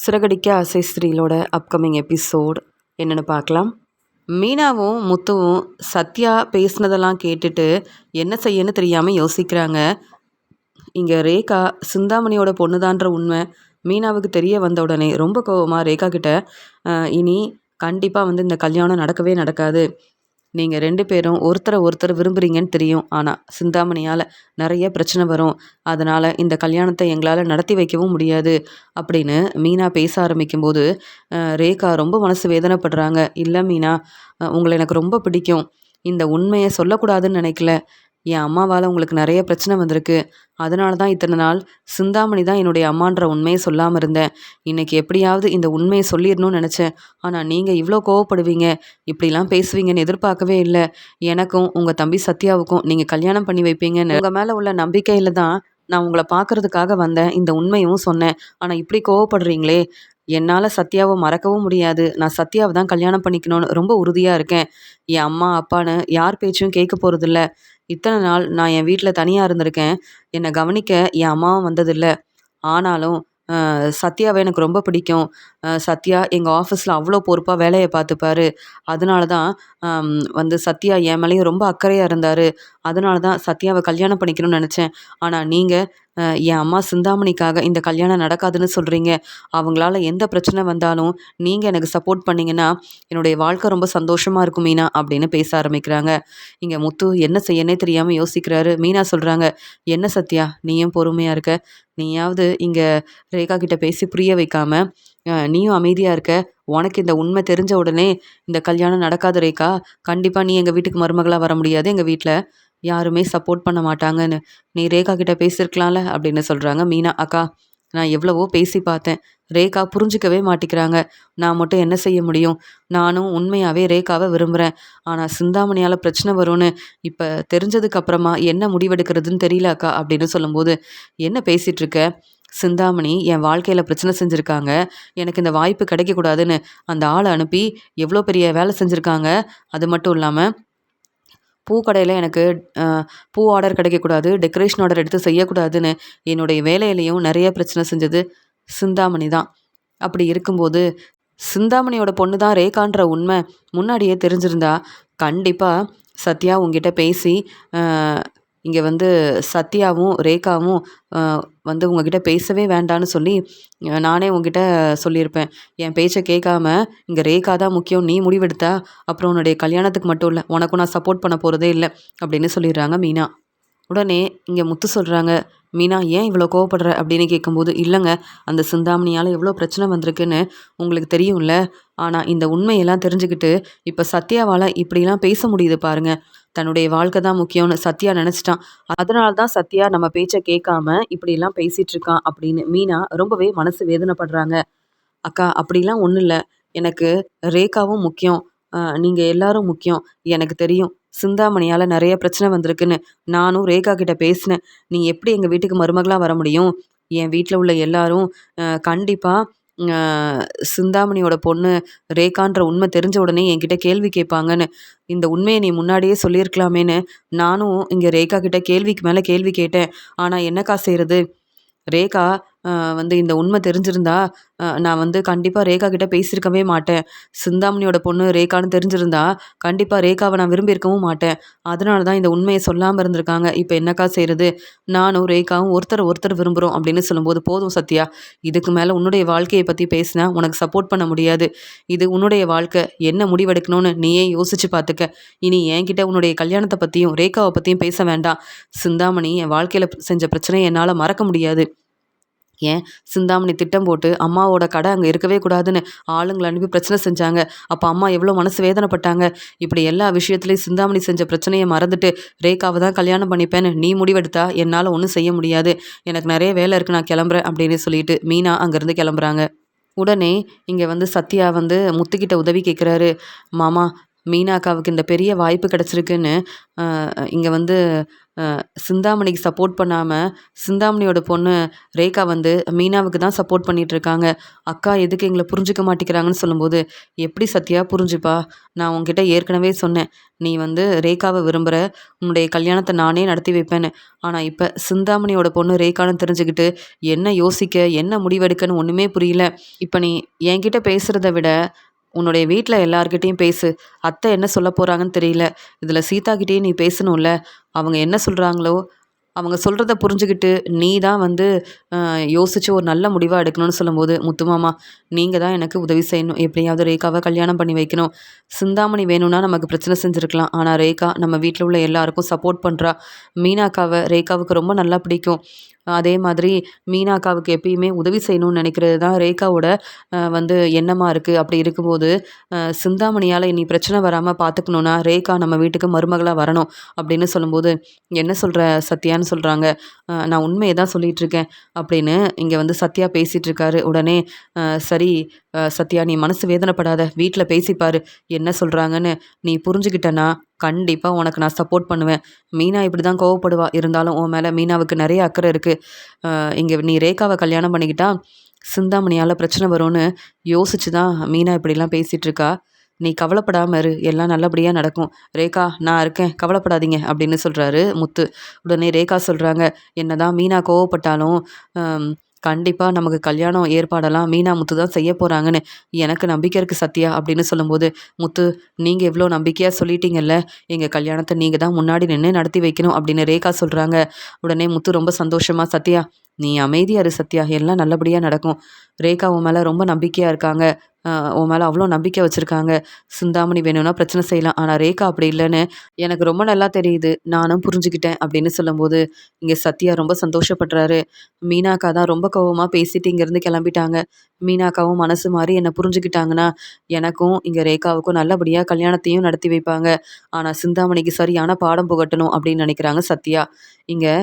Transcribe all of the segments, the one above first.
சிறகடிக்க ஆசை ஸ்ரீலோட upcoming episode என்னென்னு பார்க்கலாம். மீனாவும் முத்துவும் சத்யா பேசினதெல்லாம் கேட்டுட்டு என்ன செய்யன்னு தெரியாமல் யோசிக்கிறாங்க. இங்கே ரேகா சிந்தாமணியோட பொண்ணுதான்ற உண்மை மீனாவுக்கு தெரிய வந்த உடனே ரொம்ப கோவமாக ரேகா கிட்ட இனி கண்டிப்பாக இந்த கல்யாணம் நடக்கவே நடக்காது. நீங்கள் 2 பேரும் ஒருத்தரை ஒருத்தர் விரும்புகிறீங்கன்னு தெரியும். ஆனால் சிந்தாமணியால் நிறைய பிரச்சனை வரும். அதனால் இந்த கல்யாணத்தை எங்களால் நடத்தி வைக்கவும் முடியாது அப்படின்னு மீனா பேச ஆரம்பிக்கும்போது ரேகா ரொம்ப மனசு வேதனைப்படுறாங்க. இல்லை மீனா, உங்களை எனக்கு ரொம்ப பிடிக்கும். இந்த உண்மையை சொல்லக்கூடாதுன்னு நினைக்கல. என் அம்மாவால் உங்களுக்கு நிறைய பிரச்சனை வந்திருக்கு. அதனால தான் இத்தனை நாள் சிந்தாமணி தான் என்னுடைய அம்மான்ற உண்மையை சொல்லாமல் இருந்தேன். இன்றைக்கி எப்படியாவது இந்த உண்மையை சொல்லிடணும்னு நினச்சேன். ஆனால் நீங்கள் இவ்வளோ கோவப்படுவீங்க, இப்படிலாம் பேசுவீங்கன்னு எதிர்பார்க்கவே இல்லை. எனக்கும் உங்கள் தம்பி சத்யாவுக்கும் நீங்கள் கல்யாணம் பண்ணி வைப்பீங்கன்னு உங்கள் மேலே உள்ள நம்பிக்கையில் தான் நான் உங்களை பார்க்குறதுக்காக வந்தேன். இந்த உண்மையும் சொன்னேன். ஆனால் இப்படி கோவப்படுறீங்களே, என்னால் சத்யாவை மறக்கவும் முடியாது. நான் சத்யாவை தான் கல்யாணம் பண்ணிக்கணும்னு ரொம்ப உறுதியாக இருக்கேன். என் அம்மா அப்பான்னு யார் பேச்சும் கேட்க போகிறதில்ல. இத்தனை நாள் நான் என் வீட்டில் தனியாக இருந்திருக்கேன். என்னை கவனிக்க என் அம்மாவும் வந்ததில்லை. ஆனாலும் சத்யாவை எனக்கு ரொம்ப பிடிக்கும். சத்யா எங்கள் ஆஃபீஸில் அவ்வளோ பொறுப்பாக வேலையை பார்த்துப்பாரு. அதனால தான் சத்யா என் மேலேயும் ரொம்ப அக்கறையாக இருந்தார். அதனால தான் சத்யாவை கல்யாணம் பண்ணிக்கணும்னு நினச்சேன். ஆனால் நீங்கள் என் அம்மா சிந்தாமணிக்காக இந்த கல்யாணம் நடக்காதுன்னு சொல்கிறீங்க. அவங்களால எந்த பிரச்சனை வந்தாலும் நீங்கள் எனக்கு சப்போர்ட் பண்ணிங்கன்னா என்னுடைய வாழ்க்கை ரொம்ப சந்தோஷமாக இருக்கும் மீனா அப்படின்னு பேச ஆரம்பிக்கிறாங்க. இங்கே முத்து என்ன செய்யனே தெரியாமல் யோசிக்கிறாரு. மீனா சொல்கிறாங்க, என்ன சத்யா நீயும் பொறுமையாக இருக்க, நீயாவது இங்கே ரேகா கிட்ட பேசி புரிய வைக்காம நீயும் அமைதியாக இருக்க. உனக்கு இந்த உண்மை தெரிஞ்ச உடனே இந்த கல்யாணம் நடக்காத ரேகா. கண்டிப்பாக நீ எங்கள் வீட்டுக்கு மருமகளாக வர முடியாது. எங்கள் வீட்டில் யாருமே சப்போர்ட் பண்ண மாட்டாங்கன்னு நீ ரேகா கிட்ட பேசியிருக்கலாம்ல அப்படின்னு சொல்கிறாங்க மீனா. அக்கா, நான் எவ்வளவோ பேசி பார்த்தேன். ரேகா புரிஞ்சிக்கவே மாட்டிக்கிறாங்க. நான் மட்டும் என்ன செய்ய முடியும்? நானும் உண்மையாகவே ரேகாவை விரும்புகிறேன். ஆனால் சிந்தாமணியால் பிரச்சனை வரும்னு இப்போ தெரிஞ்சதுக்கு அப்புறமா என்ன முடிவெடுக்கிறதுன்னு தெரியல அக்கா அப்படின்னு சொல்லும்போது, என்ன பேசிகிட்டு இருக்க? சிந்தாமணி என் வாழ்க்கையில் பிரச்சனை செஞ்சுருக்காங்க. எனக்கு இந்த வாய்ப்பு கிடைக்கக்கூடாதுன்னு அந்த ஆளை அனுப்பி எவ்வளோ பெரிய வேலை செஞ்சுருக்காங்க. அது மட்டும் இல்லாமல் பூக்கடையில் எனக்கு பூ ஆர்டர் கிடைக்கக்கூடாது, டெக்கரேஷன் ஆர்டர் எடுத்து செய்யக்கூடாதுன்னு என்னுடைய வேலையிலையும் நிறைய பிரச்சனை செஞ்சது சிந்தாமணி தான். அப்படி இருக்கும்போது சிந்தாமணியோட பொண்ணு தான் ரேகான்ற உண்மை முன்னாடியே தெரிஞ்சிருந்தா கண்டிப்பாக சத்யா உங்ககிட்ட பேசி இங்கே சத்யாவும் ரேகாவும் உங்ககிட்ட பேசவே வேண்டான்னு சொல்லி நானே உங்ககிட்ட சொல்லியிருப்பேன். என் பேச்சை கேட்காம இங்கே ரேகா தான் முக்கியம், நீ முடிவெடுத்தா அப்புறம் உன்னுடைய கல்யாணத்துக்கு மட்டும் இல்லை, உனக்கும் நான் சப்போர்ட் பண்ண போகிறதே இல்லை அப்படின்னு சொல்லிடுறாங்க மீனா. உடனே இங்கே முத்து சொல்கிறாங்க, மீனா ஏன் இவ்வளோ கோவப்படுற அப்படின்னு கேட்கும்போது, இல்லைங்க, அந்த சிந்தாமணியால் எவ்வளோ பிரச்சனை வந்திருக்குன்னு உங்களுக்கு தெரியும்ல. ஆனால் இந்த உண்மையெல்லாம் தெரிஞ்சுக்கிட்டு இப்போ சத்யாவால் இப்படிலாம் பேச முடியுது பாருங்க. தன்னுடைய வாழ்க்கை தான் முக்கியம்னு சத்யா நினச்சிட்டான். அதனால தான் சத்யா நம்ம பேச்சை கேட்காம இப்படிலாம் பேசிகிட்டு இருக்கான் அப்படின்னு மீனா ரொம்பவே மனசு வேதனைப்படுறாங்க. அக்கா, அப்படிலாம் ஒன்றும் இல்லை. எனக்கு ரேகாவும் முக்கியம், நீங்கள் எல்லாரும் முக்கியம். எனக்கு தெரியும் சிந்தாமணியால் நிறைய பிரச்சனை வந்திருக்குன்னு. நானும் ரேகா கிட்ட பேசினேன். நீ எப்படி எங்கள் வீட்டுக்கு மருமகளாக வர முடியும்? என் வீட்டில் உள்ள எல்லாரும் கண்டிப்பாக சிந்தாமணியோட பொண்ணு ரேகான்ற உண்மை தெரிஞ்ச உடனே என்கிட்ட கேள்வி கேட்பாங்கன்னு. இந்த உண்மையை நீ முன்னாடியே சொல்லியிருக்கலாமேன்னு நானும் இங்கே ரேகா கிட்ட கேள்விக்கு மேலே கேள்வி கேட்டேன். ஆனால் என்னக்கா செய்கிறது, ரேகா இந்த உண்மை தெரிஞ்சிருந்தா நான் கண்டிப்பாக ரேகா கிட்ட பேசியிருக்கவே மாட்டேன். சிந்தாமணியோட பொண்ணு ரேகான்னு தெரிஞ்சிருந்தா கண்டிப்பாக ரேகாவை நான் விரும்பியிருக்கவும் மாட்டேன். அதனால தான் இந்த உண்மையை சொல்லாமல் இருந்திருக்காங்க. இப்போ என்னக்கா செய்கிறது, நானும் ரேகாவும் ஒருத்தர் விரும்புகிறோம் அப்படின்னு சொல்லும்போது, போதும் சத்யா, இதுக்கு மேலே உன்னுடைய வாழ்க்கையை பற்றி பேசினா உனக்கு சப்போர்ட் பண்ண முடியாது. இது உன்னுடைய வாழ்க்கை, என்ன முடிவெடுக்கணும்னு நீயே யோசிச்சு பார்த்துக்க. இனி என்கிட்ட உன்னுடைய கல்யாணத்தை பற்றியும் ரேகாவை பற்றியும் பேச வேண்டாம். சிந்தாமணி என் வாழ்க்கையில் செஞ்ச பிரச்சனையை என்னால் மறக்க முடியாது. ஏன் சிந்தாமணி திட்டம் போட்டு அம்மாவோட கடை அங்கே இருக்கவே கூடாதுன்னு ஆளுங்களை அனுப்பி பிரச்சனை செஞ்சாங்க. அப்போ அம்மா எவ்வளோ மனசு வேதனைப்பட்டாங்க. இப்படி எல்லா விஷயத்துலையும் சிந்தாமணி செஞ்ச பிரச்சனையை மறந்துட்டு ரேகாவை தான் கல்யாணம் பண்ணிப்பேன்னு நீ முடிவெடுத்தா என்னால் ஒன்றும் செய்ய முடியாது. எனக்கு நிறைய வேலை இருக்குது, நான் கிளம்புறேன் அப்படின்னு சொல்லிட்டு மீனா அங்கேருந்து கிளம்புறாங்க. உடனே இங்கே சத்யா முத்துக்கிட்ட உதவி கேட்குறாரு. மாமா, மீனாக்காவுக்கு இந்த பெரிய வாய்ப்பு கிடச்சிருக்குன்னு இங்கே வந்து சிந்தாமணிக்கு சப்போர்ட் பண்ணாமல் சிந்தாமணியோட பொண்ணு ரேகா வந்து மீனாவுக்கு தான் சப்போர்ட் பண்ணிகிட்ருக்காங்க. அக்கா எதுக்கு எங்களை புரிஞ்சுக்க மாட்டேங்கிறாங்கன்னு சொல்லும்போது, எப்படி சத்யா புரிஞ்சுப்பா? நான் உன்கிட்ட ஏற்கனவே சொன்னேன், நீ வந்து ரேகாவை விரும்புகிற, உன்னுடைய கல்யாணத்தை நானே நடத்தி வைப்பேன்னு. ஆனால் இப்போ சிந்தாமணியோட பொண்ணு ரேகான்னு தெரிஞ்சுக்கிட்டு என்ன யோசிக்க, என்ன முடிவெடுக்கன்னு ஒன்றுமே புரியல. இப்போ நீ என்கிட்ட பேசுகிறத விட உன்னுடைய வீட்டில் எல்லார்கிட்டேயும் பேசு. அத்தை என்ன சொல்ல போகிறாங்கன்னு தெரியல. இதில் சீதாகிட்டேயும் நீ பேசணும்ல. அவங்க என்ன சொல்கிறாங்களோ அவங்க சொல்கிறத புரிஞ்சுக்கிட்டு நீ தான் வந்து யோசித்து ஒரு நல்ல முடிவாக எடுக்கணும்னு சொல்லும்போது, முத்துமாமா நீங்கள் தான் எனக்கு உதவி செய்யணும். எப்படியாவது ரேகாவை கல்யாணம் பண்ணி வைக்கணும். சிந்தாமணி வேணும்னா நமக்கு பிரச்சனை செஞ்சுருக்கலாம். ஆனால் ரேகா நம்ம வீட்டில் உள்ள எல்லாருக்கும் சப்போர்ட் பண்ணுறா. மீனாக்காவை ரேகாவுக்கு ரொம்ப நல்லா பிடிக்கும். அதே மாதிரி மீனாக்காவுக்கு எப்பயுமே உதவி செய்யணும்னு நினைக்கிறது தான் ரேகாவோட வந்து எண்ணமாக இருக்குது. அப்படி இருக்கும்போது சிந்தாமணியால் இனி பிரச்சனை வராமல் பார்த்துக்கணுன்னா ரேகா நம்ம வீட்டுக்கு மருமகளாக வரணும் அப்படின்னு சொல்லும்போது, என்ன சொல்கிற சத்யான்னு சொல்கிறாங்க. நான் உண்மையை தான் சொல்லிகிட்ருக்கேன் அப்படின்னு இங்கே வந்து சத்யா பேசிகிட்டு இருக்காரு. உடனே சரி சத்யா நீ மனசு வேதனைப்படாத, வீட்டில் பேசிப்பாரு என்ன சொல்கிறாங்கன்னு. நீ புரிஞ்சுக்கிட்டனா கண்டிப்பாக உனக்கு நான் சப்போர்ட் பண்ணுவேன். மீனா இப்படி தான் கோவப்படுவா. இருந்தாலும் உன் மேலே மீனாவுக்கு நிறைய அக்கறை இருக்குது. இங்கே நீ ரேகாவை கல்யாணம் பண்ணிக்கிட்டா சிந்தாமணியால் பிரச்சனை வரும்னு யோசிச்சு தான் மீனா இப்படிலாம் பேசிகிட்ருக்கா. நீ கவலைப்படாமல் இரு, எல்லாம் நல்லபடியாக நடக்கும். ரேகா நான் இருக்கேன், கவலைப்படாதீங்க அப்படின்னு சொல்கிறாரு முத்து. உடனே ரேகா சொல்கிறாங்க, என்னதான் மீனா கோவப்பட்டாலும் கண்டிப்பாக நமக்கு கல்யாணம் ஏற்பாடெல்லாம் மீனா முத்து தான் செய்ய போகிறாங்கன்னு எனக்கு நம்பிக்கை இருக்குது சத்யா அப்படின்னு சொல்லும்போது, முத்து நீங்கள் எவ்வளோ நம்பிக்கையாக சொல்லிட்டீங்கல்ல, எங்கள் கல்யாணத்தை நீங்கள் தான் முன்னாடி நின்று நடத்தி வைக்கணும் அப்படின்னு ரேகா சொல்கிறாங்க. உடனே முத்து ரொம்ப சந்தோஷமா, சத்யா நீ அமைதியா இரு சத்யா, எல்லாம் நல்லபடியாக நடக்கும். ரேகா உன் மேலே ரொம்ப நம்பிக்கையாக இருக்காங்க. உன் மேலே அவ்வளோ நம்பிக்கை வச்சுருக்காங்க. சிந்தாமணி வேணும்னா பிரச்சனை செய்யலாம். ஆனால் ரேகா அப்படி இல்லைன்னு எனக்கு ரொம்ப நல்லா தெரியுது. நானும் புரிஞ்சுக்கிட்டேன் அப்படின்னு சொல்லும்போது, இங்கே சத்யா ரொம்ப சந்தோஷப்படுறாரு. மீனாக்கா தான் ரொம்ப கோவமாக பேசிட்டு இங்கேருந்து கிளம்பிட்டாங்க. மீனாக்காவும் மனசு மாறி என்னை புரிஞ்சுக்கிட்டாங்கன்னா எனக்கும் இங்கே ரேகாவுக்கும் நல்லபடியாக கல்யாணத்தையும் நடத்தி வைப்பாங்க. ஆனால் சிந்தாமணிக்கு சரியான பாடம் புகட்டணும் அப்படின்னு நினைக்கிறாங்க சத்யா. இங்கே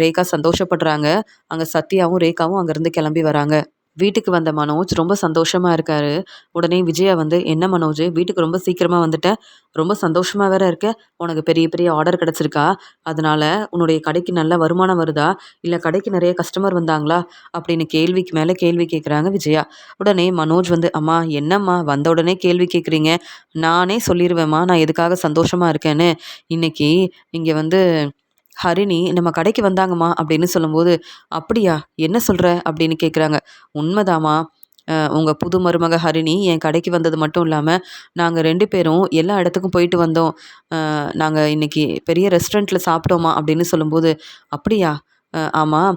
ரேகா சந்தோஷப்படுறாங்க. அங்கே சத்யாவும் ரேகாவும் அங்கேருந்து கிளம்பி வராங்க. வீட்டுக்கு வந்த மனோஜ் ரொம்ப சந்தோஷமா இருக்காரு. உடனே விஜயா வந்து, "என்ன மனோஜ் வீட்டுக்கு ரொம்ப சீக்கிரமா வந்துட்ட? ரொம்ப சந்தோஷமா வேற இருக்க. உனக்கு பெரிய பெரிய ஆர்டர் கிடைச்சிருக்கா? அதனால உன்னுடைய கடைக்கு நல்ல வருமானம் வருதா? இல்ல கடைக்கு நிறைய கஸ்டமர் வந்தாங்களா?" அப்படின்னு கேள்விக்கு மேல கேள்வி கேட்குறாங்க விஜயா. உடனே மனோஜ் வந்து, "அம்மா என்னம்மா வந்த உடனே கேள்வி கேட்குறீங்க? நானே சொல்லிருவேம்மா நான் எதுக்காக சந்தோஷமா இருக்கேன்னு. இன்னைக்கு இங்க வந்து ஹரிணி நம்ம கடைக்கு வந்தாங்கம்மா" அப்படின்னு சொல்லும்போது, "அப்படியா? என்ன சொல்ற?" அப்படின்னு கேட்குறாங்க. "உண்மைதாம்மா. உங்கள் புது மருமக ஹரிணி என் கடைக்கு வந்தது மட்டும் இல்லாமல் நாங்கள் 2 பேரும் எல்லா இடத்துக்கும் போயிட்டு வந்தோம். நாங்கள் இன்னைக்கு பெரிய ரெஸ்டாரண்ட்டில் சாப்பிட்டோம்மா" அப்படின்னு சொல்லும்போது, "அப்படியா? ஆமாம்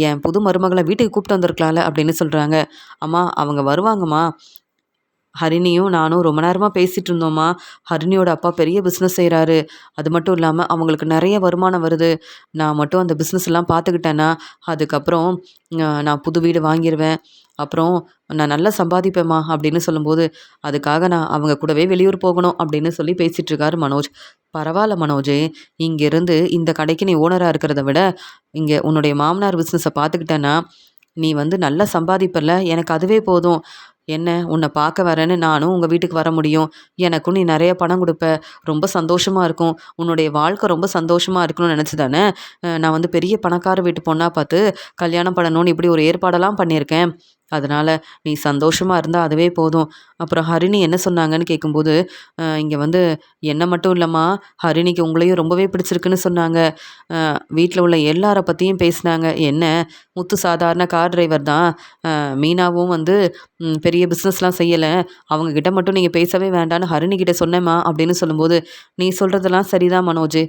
என் புது மருமகளை வீட்டுக்கு கூப்பிட்டு வந்திருக்கலாம்ல" அப்படின்னு சொல்கிறாங்க. "அம்மா அவங்க வருவாங்கம்மா. ஹரிணியும் நானும் ரொம்ப நேரமாக பேசிகிட்டு இருந்தோம்மா. ஹரிணியோட அப்பா பெரிய பிஸ்னஸ் செய்கிறாரு. அது மட்டும் இல்லாமல் அவங்களுக்கு நிறைய வருமானம் வருது. நான் மட்டும் அந்த பிஸ்னஸ் எல்லாம் பார்த்துக்கிட்டேன்னா அதுக்கப்புறம் நான் புது வீடு வாங்கிடுவேன். அப்புறம் நான் நல்லா சம்பாதிப்பேம்மா" அப்படின்னு சொல்லும்போது, "அதுக்காக நான் அவங்க கூடவே வெளியூர் போகணும்" அப்படின்னு சொல்லி பேசிகிட்டு இருக்காரு மனோஜ். "பரவாயில்ல மனோஜ், இங்கேருந்து இந்த கடைக்கு நீ ஓனராக இருக்கிறத விட இங்கே உன்னுடைய மாமனார் பிஸ்னஸை பார்த்துக்கிட்டேன்னா நீ வந்து நல்லா சம்பாதிப்பல்ல, எனக்கு அதுவே போதும். என்ன உன்னை பார்க்க வரேன்னு நானும் உங்கள் வீட்டுக்கு வர முடியும். எனக்கும் நீ நிறைய பணம் கொடுப்ப. ரொம்ப சந்தோஷமாக இருக்கும். உன்னுடைய வாழ்க்கை ரொம்ப சந்தோஷமாக இருக்கணும்னு நினச்சி தானே நான் வந்து பெரிய பணக்கார வீட்டு பொண்ணாக பார்த்து கல்யாணம் பண்ணணும்னு இப்படி ஒரு ஏற்பாடெல்லாம் பண்ணியிருக்கேன். அதனால் நீ சந்தோஷமாக இருந்தால் அதுவே போதும்." அப்புறம் ஹரிணி என்ன சொன்னாங்கன்னு கேட்கும்போது, இங்கே வந்து என்ன மட்டும் இல்லைம்மா, ஹரிணிக்கு உங்களையும் ரொம்பவே பிடிச்சிருக்குன்னு சொன்னாங்க. வீட்டில் உள்ள எல்லாரை பற்றியும் பேசினாங்க. என்ன முத்து சாதாரண கார் டிரைவர் தான். மீனாவும் வந்து பெரிய பிஸ்னஸ்லாம் செய்யலை. அவங்கக்கிட்ட மட்டும் நீங்கள் பேசவே வேண்டான்னு ஹரிணிக்கிட்ட சொன்னேம்மா அப்படின்னு சொல்லும்போது, "நீ சொல்கிறதெல்லாம் சரிதான் மனோஜ்.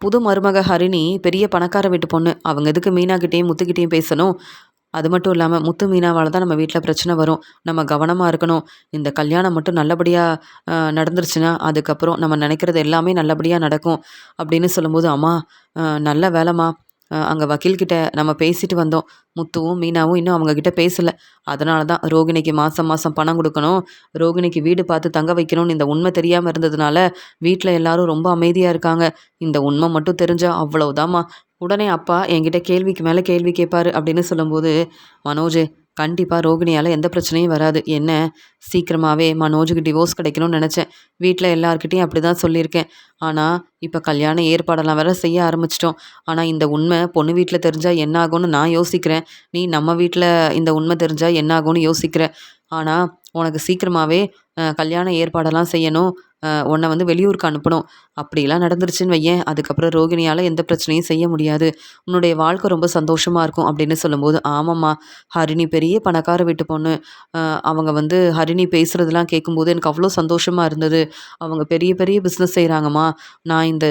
புது மருமக ஹரிணி பெரிய பணக்கார வீட்டு பொண்ணு. அவங்க எதுக்கு மீனாகிட்டேயும் முத்துக்கிட்டேயும் பேசணும்? அது மட்டும் இல்லாமல் முத்து மீனாவால் தான் நம்ம வீட்டில் பிரச்சனை வரும். நம்ம கவனமாக இருக்கணும். இந்த கல்யாணம் மட்டும் நல்லபடியாக நடந்துருச்சுன்னா அதுக்கப்புறம் நம்ம நினைக்கிறது எல்லாமே நல்லபடியாக நடக்கும்" அப்படின்னு சொல்லும்போது, "அம்மா நல்ல வேலைம்மா. அங்கே வக்கீல்கிட்ட நம்ம பேசிட்டு வந்தோம். முத்துவும் மீனாவும் இன்னும் அவங்கக்கிட்ட பேசலை. அதனால தான் ரோகிணிக்கு மாதம் மாதம் பணம் கொடுக்கணும், ரோகிணிக்கு வீடு பார்த்து தங்க வைக்கணும்னு இந்த உண்மை தெரியாமல் இருந்ததுனால வீட்டில் எல்லாரும் ரொம்ப அமைதியாக இருக்காங்க. இந்த உண்மை மட்டும் தெரிஞ்சா அவ்வளவுதாம்மா." உடனே அப்பா என்கிட்ட கேள்விக்கு மேலே கேள்வி கேட்பாரு அப்படின்னு சொல்லும்போது, "மனோஜ் கண்டிப்பா ரோகிணியால எந்த பிரச்சனையும் வராது. என்ன சீக்கிரமாவே மனோஜுக்கு டிவோர்ஸ் கிடைக்கணும்னு நெனச்சேன். வீட்ல எல்லார்கிட்டயும் அப்படிதான் சொல்லியிருக்கேன். ஆனா, இப்ப கல்யாண ஏற்பாடெல்லாம் வேற செய்ய ஆரம்பிச்சுட்டோம். ஆனா, இந்த உண்மை பொண்ணு வீட்ல தெரிஞ்சா என்ன ஆகும்னு நான் யோசிக்கிறேன். நீ நம்ம வீட்ல இந்த உண்மை தெரிஞ்சா என்ன ஆகும்னு யோசிக்கிற. ஆனா, உனக்கு சீக்கிரமாவே கல்யாண ஏற்பாடெல்லாம் செய்யணும். உன்ன வந்து வெளியூருக்கு அனுப்பணும். அப்படிலாம் நடந்துருச்சுன்னு வையேன், அதுக்கப்புறம் ரோகிணியால எந்த பிரச்சனையும் செய்ய முடியாது. உன்னுடைய வாழ்க்கை ரொம்ப சந்தோஷமா இருக்கும் அப்படின்னு சொல்லும்போது, ஆமாம்மா, ஹரிணி பெரிய பணக்கார வீட்டு பொண்ணு. அ அவங்க வந்து ஹரிணி பேசுறதெல்லாம் கேட்கும்போது எனக்கு அவ்வளோ சந்தோஷமா இருந்தது. அவங்க பெரிய பெரிய பிஸ்னஸ் செய்றாங்கம்மா. நான் இந்த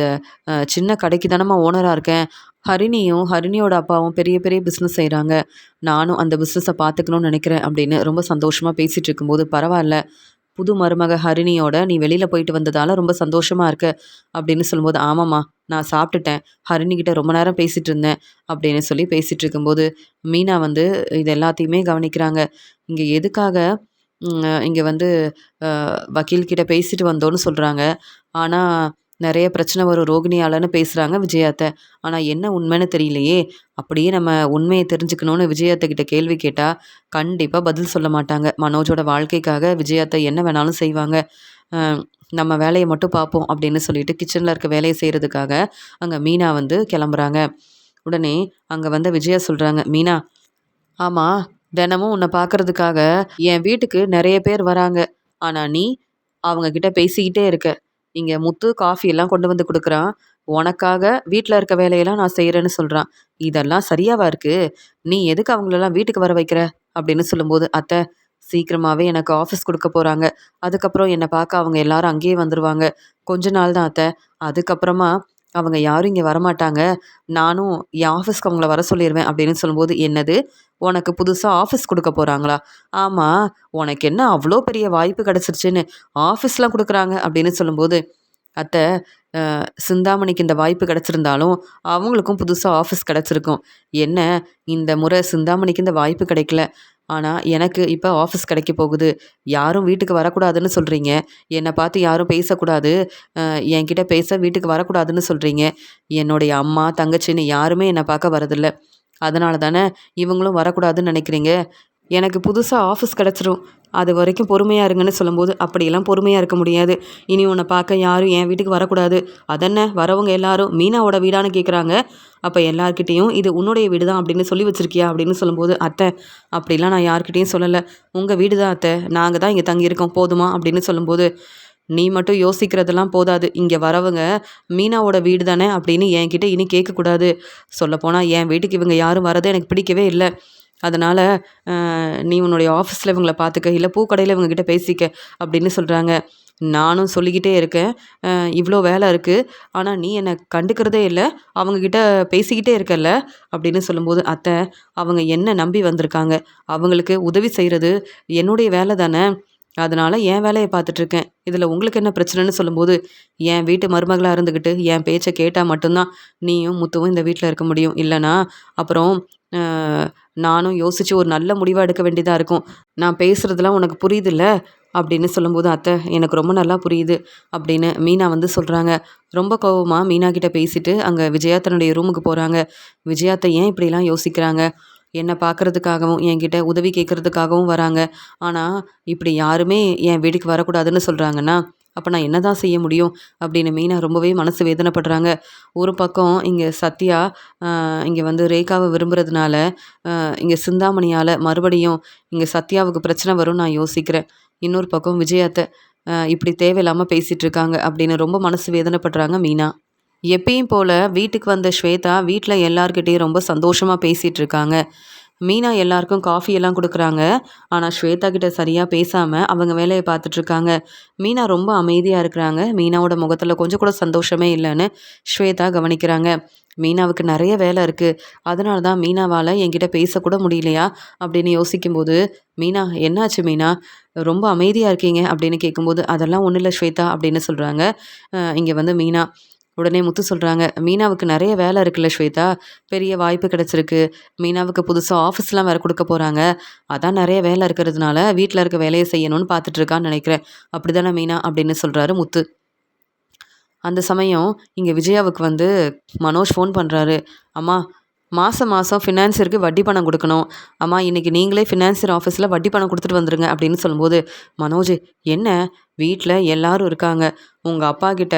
சின்ன கடைக்கு தானம்மா ஓனரா இருக்கேன். ஹரிணியும், ஹரிணியோட அப்பாவும் பெரிய பெரிய பிஸ்னஸ் செய்றாங்க. நானும் அந்த பிஸ்னஸ பார்த்துக்கணும்னு நெனைக்கிறேன் அப்படின்னு ரொம்ப சந்தோஷமா பேசிட்டு இருக்கும்போது, பரவால்ல. புது மருமக ஹரிணியோட நீ வெளியில போயிட்டு வந்ததால ரொம்ப சந்தோஷமா இருக்க அப்படின்னு சொல்லும்போது, ஆமாம்மா நான் சாப்பிட்டுட்டேன். ஹரிணிகிட்ட ரொம்ப நேரம் பேசிட்டு இருந்தேன் அப்படின்னு சொல்லி பேசிட்டு இருக்கும்போது, மீனா வந்து இது எல்லாத்தையுமே கவனிக்கிறாங்க. இங்க எதுக்காக இங்க வந்து வக்கீல் கிட்ட பேசிட்டு வந்தோன்னு சொல்றாங்க. ஆனா, நெறைய பிரச்சனை வரும் ரோகிணியாலன்னு பேசுறாங்க விஜயா அத்த. ஆனா என்ன உண்மைன்னு தெரியலையே! அப்படியே நம்ம உண்மைய தெரிஞ்சுக்கணும்னு விஜயா அத்த கிட்ட கேள்வி கேட்டா, கண்டிப்பா பதில் சொல்ல மாட்டாங்க. மனோஜோட வாழ்க்கைக்காக விஜயா அத்த என்ன வேணாலும் செய்வாங்க. அ நம்ம வேலைய மட்டும் பார்ப்போம் அப்படின்னு சொல்லிட்டு கிச்சன்ல இருக்க வேலைய செய்றதுக்காக, அங்க மீனா வந்து கெளம்புறாங்க. உடனே அங்க வந்த விஜயா சொல்றாங்க, "மீனா, ஆமா, தினமும் உன்ன பார்க்கறதுக்காக என் வீட்டுக்கு நெறைய பேர் வராங்க. ஆனா நீ அவங்க கிட்ட பேசிக்கிட்டே இருக்க. இங்க முத்து காஃபி எல்லாம் கொண்டு வந்து குடுக்குறான். உனக்காக வீட்ல இருக்க வேலையெல்லாம் நான் செய்றேன்னு சொல்றான். இதெல்லாம் சரியாவா இருக்கு? நீ எதுக்கு அவங்களலாம் வீட்டுக்கு வர வைக்கிற?" அப்படின்னு சொல்லும்போது, "அத்த, சீக்கிரமாவே எனக்கு ஆஃபீஸ் குடுக்க போறாங்க. அதுக்கப்புறம் என்ன பார்க்க அவங்க எல்லாரும் அங்கேயே வந்துருவாங்க. கொஞ்ச நாள் தான் அத்த. அதுக்கப்புறமா அவங்க யாரும் இங்க வரமாட்டாங்க. நானும் என் ஆஃபீஸ்க்கு அவங்கள வர சொல்லிருவேன்." அப்படின்னு சொல்லும்போது, "என்னது? உனக்கு புதுசா ஆஃபீஸ் குடுக்க போறாங்களா? ஆமா, உனக்கு என்ன அவ்ளோ பெரிய வாய்ப்பு கிடைச்சிருச்சுன்னு ஆஃபீஸ்லாம் குடுக்குறாங்க." அப்படின்னு சொல்லும்போது, "அத்த, சிந்தாமணிக்கு இந்த வாய்ப்பு கிடைச்சிருந்தாலும், அவங்களுக்கும் புதுசா ஆஃபீஸ் கிடைச்சிருக்கும். என்ன, இந்த முறை சிந்தாமணிக்கு இந்த வாய்ப்பு கிடைக்கல. ஆனா, எனக்கு இப்ப ஆஃபீஸ் கிடைக்க போகுது. யாரும் வீட்டுக்கு வரக்கூடாதுன்னு சொல்றீங்க. என்ன பார்த்து யாரும் பேசக்கூடாது. என்கிட்ட பேச வீட்டுக்கு வரக்கூடாதுன்னு சொல்றீங்க. என்னுடைய அம்மா, தங்கச்சின்னு யாருமே என்ன பார்க்க வரதில்ல. அதனால தானே இவங்களும் வரக்கூடாதுன்னு நினைக்கிறீங்க. எனக்கு புதுசா ஆஃபீஸ் கிடைச்சிரும். அதுவரைக்கும் பொறுமையா இருங்கன்னு சொல்லும்போது, அப்படியெல்லாம் பொறுமையா இருக்க முடியாது. இனி உன்ன பார்க்க யாரும் என் வீட்டுக்கு வரக்கூடாது. அதென்ன வரவங்க எல்லாரும் மீனாவோட வீடான்னு கேட்குறாங்க. அப்ப எல்லார்கிட்டயும் இது உன்னுடைய வீடு தான் அப்படின்னு சொல்லி வச்சிருக்கியா? அப்படின்னு சொல்லும்போது, அத்தை, அப்படிலாம் நான் யார்கிட்டயும் சொல்லல. உங்க வீடு தான் அத்தை. நாங்க தான் இங்க தங்கியிருக்கோம் போதுமா? அப்படின்னு சொல்லும்போது, நீ மட்டும் யோசிக்கிறதெல்லாம் போதாது. இங்க வரவங்க மீனாவோட வீடு தானே அப்படின்னு என்கிட்ட இனி கேட்கக்கூடாது. சொல்லப்போனா என் வீட்டுக்கு இவங்க யாரும் வரது எனக்கு பிடிக்கவே இல்ல. அதனால நீ உன்னுடைய ஆஃபீஸ்ல இவங்கள பார்த்துக்க. இல்ல பூக்கடையில இவங்ககிட்ட பேசிக்க அப்படின்னு சொல்றாங்க. நானும் சொல்லிக்கிட்டே இருக்கேன். இவ்ளோ வேலை இருக்கு. ஆனா நீ என்ன கண்டுக்கிறதே இல்ல. அவங்க கிட்ட பேசிக்கிட்டே இருக்கல்ல அப்படின்னு சொல்லும்போது, அத்தை, அவங்க என்ன நம்பி வந்திருக்காங்க. அவங்களுக்கு உதவி செய்றது என்னுடைய வேலை தானே. அதனால என் வேலைய பார்த்துட்ருக்கேன். இதில உங்களுக்கு என்ன பிரச்சனைன்னு சொல்லும்போது, என் வீட்டு மருமகளா இருந்துகிட்டு என் பேச்ச கேட்டா மட்டும் தான் நீயும், முத்துவும் இந்த வீட்ல இருக்க முடியும். இல்லன்னா அப்புறம் அ நானும் யோசிச்சு ஒரு நல்ல முடிவா எடுக்க வேண்டியதா இருக்கும். நான் பேசுறதெல்லாம் உனக்கு புரியுதுல்ல? அப்படின்னு சொல்லும்போது, "அத்தை, எனக்கு ரொம்ப நல்லா புரியுது." அப்படின்னு மீனா வந்து சொல்றாங்க. ரொம்ப கோவமா மீனா கிட்ட பேசிட்டு அங்க விஜயா தன்னுடைய ரூமுக்கு போறாங்க. விஜயா அத்தை ஏன் இப்படிலாம் யோசிக்கிறாங்க? என்ன பார்க்கறதுக்காகவும், என்கிட்ட உதவி கேட்கறதுக்காகவும் வராங்க. ஆனா, இப்படி யாருமே என் வீட்டுக்கு வரக்கூடாதுன்னு சொல்றாங்கன்னா, அப்ப நான் என்னதான் செய்ய முடியும்? அப்படின்னு மீனா ரொம்பவே மனசு வேதனைப்படுறாங்க. ஒரு பக்கம் இங்க சத்யா இங்க வந்து ரேகாவ விரும்புறதுனால, இங்க சிந்தாமணியால மறுபடியும் இங்க சத்யாவுக்கு பிரச்சனை வரும்னு நான் யோசிக்கிறேன். இன்னொரு பக்கம் விஜயா அத்தை இப்படி தேவையில்லாம பேசிட்டு இருக்காங்க அப்படின்னு ரொம்ப மனசு வேதனைப்படுறாங்க மீனா. எப்பயும் போல வீட்டுக்கு வந்த ஸ்வேதா வீட்ல எல்லார்கிட்டயும் ரொம்ப சந்தோஷமா பேசிட்டு இருக்காங்க. மீனா எல்லாருக்கும் காஃபி எல்லாம் குடுக்குறாங்க. ஆனா ஸ்வேதா கிட்ட சரியா பேசாம அவங்க வேலைய பார்த்துட்டு இருக்காங்க. மீனா ரொம்ப அமைதியா இருக்கிறாங்க. மீனாவோட முகத்துல கொஞ்சம் கூட சந்தோஷமே இல்லன்னு ஸ்வேதா கவனிக்கிறாங்க. மீனாவுக்கு நெறைய வேலை இருக்கு. அதனால தான் மீனாவால என்கிட்ட பேசக்கூட முடியலையா? அப்படின்னு யோசிக்கும்போது, "மீனா, என்னாச்சு மீனா? ரொம்ப அமைதியா இருக்கீங்க." அப்படின்னு கேட்கும்போது, "அதெல்லாம் ஒண்ணும் இல்ல ஸ்வேதா." அப்படின்னு சொல்றாங்க. இங்க வந்து மீனா. உடனே முத்து சொல்றாங்க, "மீனாவுக்கு நெறைய வேலை இருக்குல்ல ஸ்வேதா. பெரிய வாய்ப்பு கிடைச்சிருக்கு. மீனாவுக்கு புதுசா ஆஃபீஸ்லாம் வேற குடுக்க போறாங்க. அதான் நெறைய வேலை இருக்கிறதுனால, வீட்ல இருக்க வேலைய செய்யணும்னு பார்த்துட்டு இருக்கான்னு நெனைக்கிறேன். அப்படிதானே மீனா?" அப்படின்னு சொல்றாரு முத்து. அந்த சமயம் இங்க விஜயாவுக்கு வந்து மனோஜ் ஃபோன் பண்றாரு. "அம்மா, மாதம் மாதம் ஃபினான்ஸருக்கு வட்டி பணம் கொடுக்கணும். அம்மா இன்னைக்கு நீங்களே ஃபினான்சியர் ஆஃபீஸில் வட்டி பணம் கொடுத்துட்டு வந்துருங்க அப்படின்னு சொல்லும்போது, மனோஜ் என்ன வீட்டில் எல்லாரும் இருக்காங்க. உங்கள் அப்பா கிட்ட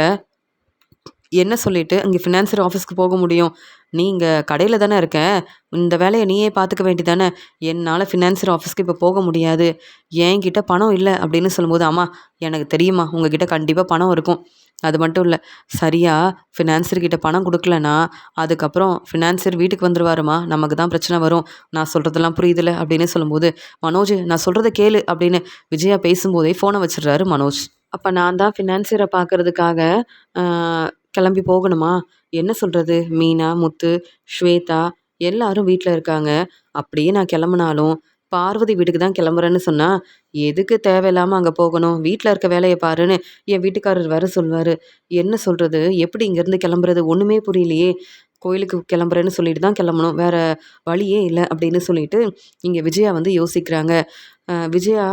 என்ன சொல்லிட்டு அங்கே ஃபினான்சியர் ஆஃபீஸ்க்கு போக முடியும்? நீ இங்கே கடையில் தானே இருக்க. இந்த வேலையை நீயே பார்த்துக்க வேண்டியதானே. என்னால் ஃபினான்சியர் ஆஃபீஸ்க்கு இப்போ போக முடியாது. என்கிட்ட பணம் இல்லை அப்படின்னு சொல்லும்போது, அம்மா எனக்கு தெரியுமா உங்ககிட்ட கண்டிப்பாக பணம் இருக்கும். அது மட்டும் இல்லை, சரியாக ஃபினான்சியர்கிட்ட பணம் கொடுக்கலனா அதுக்கப்புறம் ஃபினான்சியர் வீட்டுக்கு வந்துருவாருமா, நமக்கு தான் பிரச்சனை வரும். நான் சொல்கிறதெல்லாம் புரியுதுல அப்படின்னு சொல்லும்போது, மனோஜ் நான் சொல்கிறத கேளு அப்படின்னு விஜயா பேசும்போதே ஃபோனை வச்சிடுறாரு மனோஜ். அப்போ நான் தான் ஃபினான்சியரை பார்க்கறதுக்காக கிளம்பி போகணுமா? என்ன சொல்கிறது? மீனா, முத்து, ஸ்வேதா எல்லாரும் வீட்டில் இருக்காங்க. அப்படியே நான் கிளம்புனாலும் பார்வதி வீட்டுக்கு தான் கிளம்புறேன்னு சொன்னா, எதுக்கு தேவையில்லாமல் அங்கே போகணும்? வீட்டில் இருக்க வேலையை பாருன்னு என் வீட்டுக்காரர் வேற சொல்வார். என்ன சொல்கிறது? எப்படி இங்கேருந்து கிளம்புறது? ஒன்றுமே புரியலையே. கோயிலுக்கு கிளம்புறேன்னு சொல்லிட்டு தான் கிளம்பணும். வேற வழியே இல்லை அப்படின்னு சொல்லிட்டு இங்கே விஜயா வந்து யோசிக்கிறாங்க. விஜயா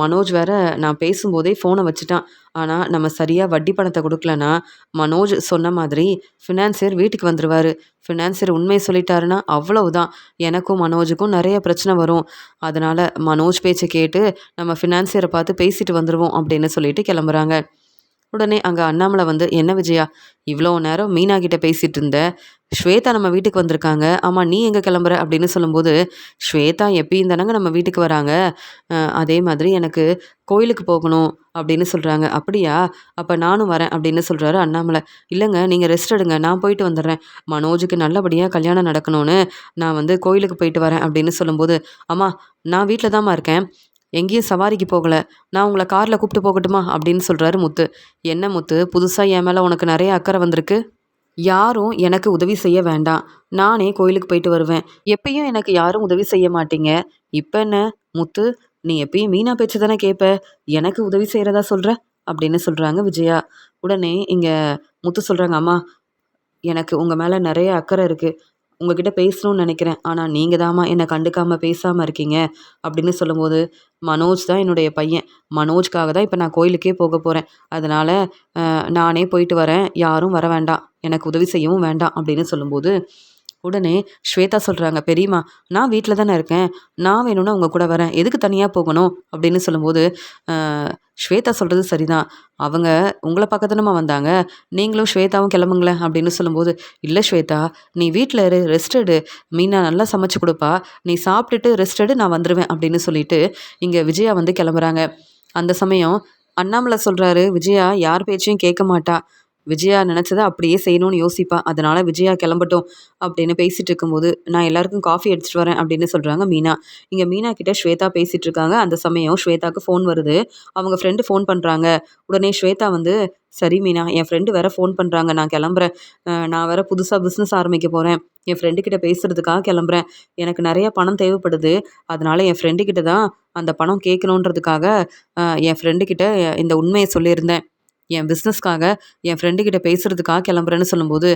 மனோஜ் வேற நான் பேசும்போதே ஃபோனை வச்சுட்டான். ஆனால் நம்ம சரியாக வட்டி பணத்தை கொடுக்கலனா மனோஜ் சொன்ன மாதிரி ஃபினான்சியர் வீட்டுக்கு வந்துடுவார். ஃபினான்சியர் உண்மையை சொல்லிட்டாருன்னா அவ்வளவுதான். எனக்கும் மனோஜுக்கும் நிறைய பிரச்சனை வரும். அதனால் மனோஜ் பேச்சை கேட்டு நம்ம ஃபினான்சியரை பார்த்து பேசிட்டு வந்துடுவோம் அப்படின்னு சொல்லிட்டு கிளம்புறாங்க. உடனே அங்கே அண்ணாமலை வந்து, என்ன விஜயா இவ்வளோ நேரம் மீனா கிட்ட பேசிகிட்டு இருந்த, ஸ்வேதா நம்ம வீட்டுக்கு வந்திருக்காங்க. ஆமாம் நீ எங்கே கிளம்புற அப்படின்னு சொல்லும்போது, ஸ்வேதா எப்பயும் தானங்க நம்ம வீட்டுக்கு வராங்க. அதே மாதிரி எனக்கு கோயிலுக்கு போகணும் அப்படின்னு சொல்கிறாங்க. அப்படியா? அப்போ நானும் வரேன் அப்படின்னு சொல்கிறாரு அண்ணாமலை. இல்லைங்க நீங்கள் ரெஸ்ட் எடுங்க, நான் போயிட்டு வந்துடுறேன். மனோஜுக்கு நல்லபடியாக கல்யாணம் நடக்கணும்னு நான் வந்து கோயிலுக்கு போயிட்டு வரேன் அப்படின்னு சொல்லும்போது, அம்மா நான் வீட்டில் தாம்மா இருக்கேன், எங்கேயும் சவாரிக்கு போகலை. நான் உங்களை காரில் கூப்பிட்டு போகட்டுமா அப்படின்னு சொல்கிறாரு முத்து. என்ன முத்து, புதுசாக என் மேலே உனக்கு நிறைய அக்கறை வந்திருக்கு. யாரும் எனக்கு உதவி செய்ய வேண்டாம், நானே கோயிலுக்கு போயிட்டு வருவேன். எப்பயும் எனக்கு யாரும் உதவி செய்ய மாட்டீங்க. இப்போ என்ன முத்து, நீ எப்பயும் மீனா பேச்சு தானே கேட்ப, எனக்கு உதவி செய்கிறதா சொல்கிற அப்படின்னு சொல்கிறாங்க விஜயா. உடனே இங்கே முத்து சொல்கிறாங்க, அம்மா எனக்கு உங்கள் மேலே நிறைய அக்கறை இருக்குது, உங்ககிட்ட பேசணும்னு நினைக்கிறேன். ஆனால் நீங்கள் தாம்மா என்னை கண்டுக்காமல் பேசாமல் இருக்கீங்க அப்படின்னு சொல்லும்போது, மனோஜ் தான் என்னுடைய பையன். மனோஜ்காக தான் இப்போ நான் கோயிலுக்கே போக போகிறேன். அதனால் நானே போயிட்டு வரேன், யாரும் வர வேண்டாம், எனக்கு உதவி செய்யவும் வேண்டாம் அப்படின்னு சொல்லும்போது, உடனே ஸ்வேதா சொல்கிறாங்க, பெரியம்மா நான் வீட்டில் தானே இருக்கேன், நான் வேணும்னா உங்கள் கூட வரேன், எதுக்கு தனியாக போகணும் அப்படின்னு சொல்லும்போது, ஸ்வேதா சொல்கிறது சரிதான், அவங்க உங்களை பார்க்க தானம்மா வந்தாங்க, நீங்களும் ஸ்வேதாவும் கிளம்புங்களேன் அப்படின்னு சொல்லும்போது, இல்லை ஸ்வேதா நீ வீட்டில் இரு, ரெஸ்ட் எடு, மீனா நல்லா சமைச்சு கொடுப்பா, நீ சாப்பிட்டுட்டு ரெஸ்ட் எடு, நான் வந்துடுவேன் அப்படின்னு சொல்லிட்டு இங்கே விஜயா வந்து கிளம்புறாங்க. அந்த சமயம் அண்ணாமலை சொல்கிறாரு, விஜயா யார் பேச்சையும் கேட்க மாட்டா, விஜயா நினச்சதை அப்படியே செய்யணும்னு யோசிப்பா, அதனால் விஜயா கிளம்பட்டும் அப்படின்னு பேசிகிட்டு இருக்கும்போது, நான் எல்லாருக்கும் காஃபி எடுத்துகிட்டு வரேன் அப்படின்னு சொல்கிறாங்க மீனா. இங்கே மீனா கிட்ட ஸ்வேதா பேசிகிட்டு இருக்காங்க. அந்த சமயம் ஸ்வேதாவுக்கு ஃபோன் வருது. அவங்க ஃப்ரெண்டு ஃபோன் பண்ணுறாங்க. உடனே ஸ்வேதா வந்து, சரி மீனா என் ஃப்ரெண்டு வேற ஃபோன் பண்ணுறாங்க, நான் கிளம்புறேன், நான் வேற புதுசாக பிஸ்னஸ் ஆரம்பிக்க போகிறேன், என் ஃப்ரெண்டு கிட்ட பேசுகிறதுக்காக கிளம்புறேன், எனக்கு நிறைய பணம் தேவைப்படுது, அதனால் என் ஃப்ரெண்டு கிட்ட தான் அந்த பணம் கேட்கணுன்றதுக்காக என் ஃப்ரெண்டு கிட்ட இந்த உண்மையை சொல்லியிருந்தேன், என் பிஸ்னஸ்க்காக என் ஃப்ரெண்டு கிட்ட பேசுகிறதுக்காக கிளம்புறேன்னு சொல்லும்போது,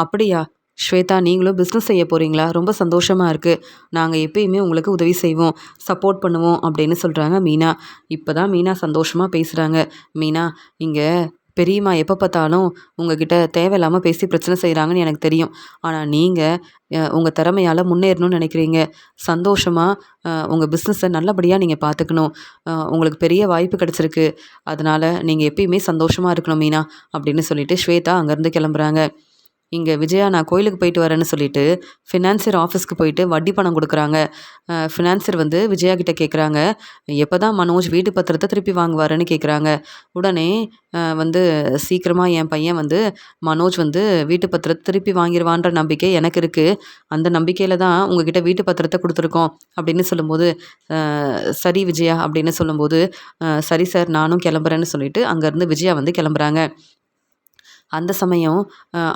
அப்படியா ஸ்வேதா நீங்களும் பிஸ்னஸ் செய்ய போகிறீங்களா, ரொம்ப சந்தோஷமாக இருக்குது, நாங்கள் எப்பயுமே உங்களுக்கு உதவி செய்வோம், சப்போர்ட் பண்ணுவோம் அப்படின்னு சொல்கிறாங்க மீனா. இப்போ தான் மீனா சந்தோஷமாக பேசுகிறாங்க. மீனா இங்கே பெரியம்மா எப்போ பார்த்தாலும் உங்ககிட்ட தேவையில்லாமல் பேசி பிரச்சனை செய்கிறாங்கன்னு எனக்கு தெரியும். ஆனால் நீங்கள் உங்கள் திறமையால் முன்னேறணும்னு நினைக்கிறீங்க. சந்தோஷமாக உங்கள் பிஸ்னஸை நல்லபடியாக நீங்கள் பார்த்துக்கணும். உங்களுக்கு பெரிய வாய்ப்பு கிடச்சிருக்கு. அதனால் நீங்கள் எப்பயுமே சந்தோஷமாக இருக்கணும் மீனா அப்படின்னு சொல்லிட்டு ஸ்வேதா அங்கேருந்து கிளம்புறாங்க. இங்கே விஜயா நான் கோயிலுக்கு போயிட்டு வரேன்னு சொல்லிட்டு ஃபினான்சியர் ஆஃபீஸ்க்கு போயிட்டு வட்டி பணம் கொடுக்குறாங்க. ஃபினான்சியர் வந்து விஜயா கிட்ட கேட்குறாங்க, எப்போ தான் மனோஜ் வீட்டு பத்திரத்தை திருப்பி வாங்குவாருன்னு கேட்குறாங்க. உடனே வந்து சீக்கிரமாக என் பையன் வந்து மனோஜ் வந்து வீட்டு பத்திரத்தை திருப்பி வாங்கிடுவான்ற நம்பிக்கை எனக்கு இருக்குது, அந்த நம்பிக்கையில் தான் உங்ககிட்ட வீட்டு பத்திரத்தை கொடுத்துருக்கோம் அப்படின்னு சொல்லும்போது, சரி விஜயா அப்படின்னு சொல்லும்போது, சரி சார் நானும் கிளம்புறேன்னு சொல்லிட்டு அங்கேருந்து விஜயா வந்து கிளம்புறாங்க. அந்த சமயம்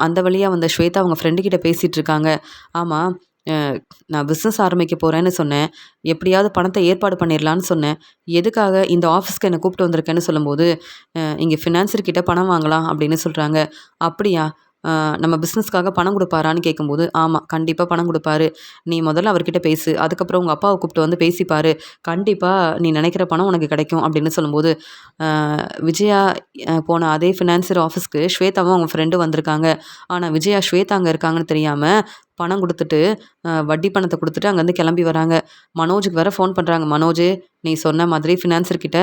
அந்த வழியாக வந்த ஸ்வேதா அவங்க ஃப்ரெண்டுக்கிட்ட பேசிகிட்டு இருக்காங்க. ஆமாம் நான் பிஸ்னஸ் ஆரம்பிக்க போகிறேன்னு சொன்னேன், எப்படியாவது பணத்தை ஏற்பாடு பண்ணிடலான்னு சொன்னேன், எதுக்காக இந்த ஆஃபீஸ்க்கு என்னை கூப்பிட்டு வந்திருக்கேன்னு சொல்லும்போது, இங்கே ஃபினான்சர்கிட்ட பணம் வாங்கலாம் அப்படின்னு சொல்கிறாங்க. அப்படியா நம்ம பிஸ்னஸ்க்காக பணம் குடுப்பாரான்னு கேட்கும்போது, ஆமா கண்டிப்பா பணம் குடுப்பாரு. நீ முதல்ல அவர்கிட்ட பேசு. அதுக்கப்புறம் உங்க அப்பாவ கூப்பிட்டு வந்து பேசி பாரு. கண்டிப்பா நீ நினைக்கிற பணம் உனக்கு கிடைக்கும் அப்படின்னு சொல்லும்போது, அ விஜயா போன அதே ஃபினான்சியர் ஆஃபீஸ்க்கு ஸ்வேதாவும் அவங்க ஃப்ரெண்டும் வந்திருக்காங்க. ஆனா விஜயா ஸ்வேதா அங்க இருக்காங்கன்னு தெரியாம பணம் குடுத்துட்டு, வட்டி பணத்த குடுத்துட்டு அங்கருந்து கிளம்பி வராங்க. மனோஜுக்கு வேற ஃபோன் பண்றாங்க. மனோஜு, நீ சொன்ன மாதிரி ஃபினான்சர் கிட்ட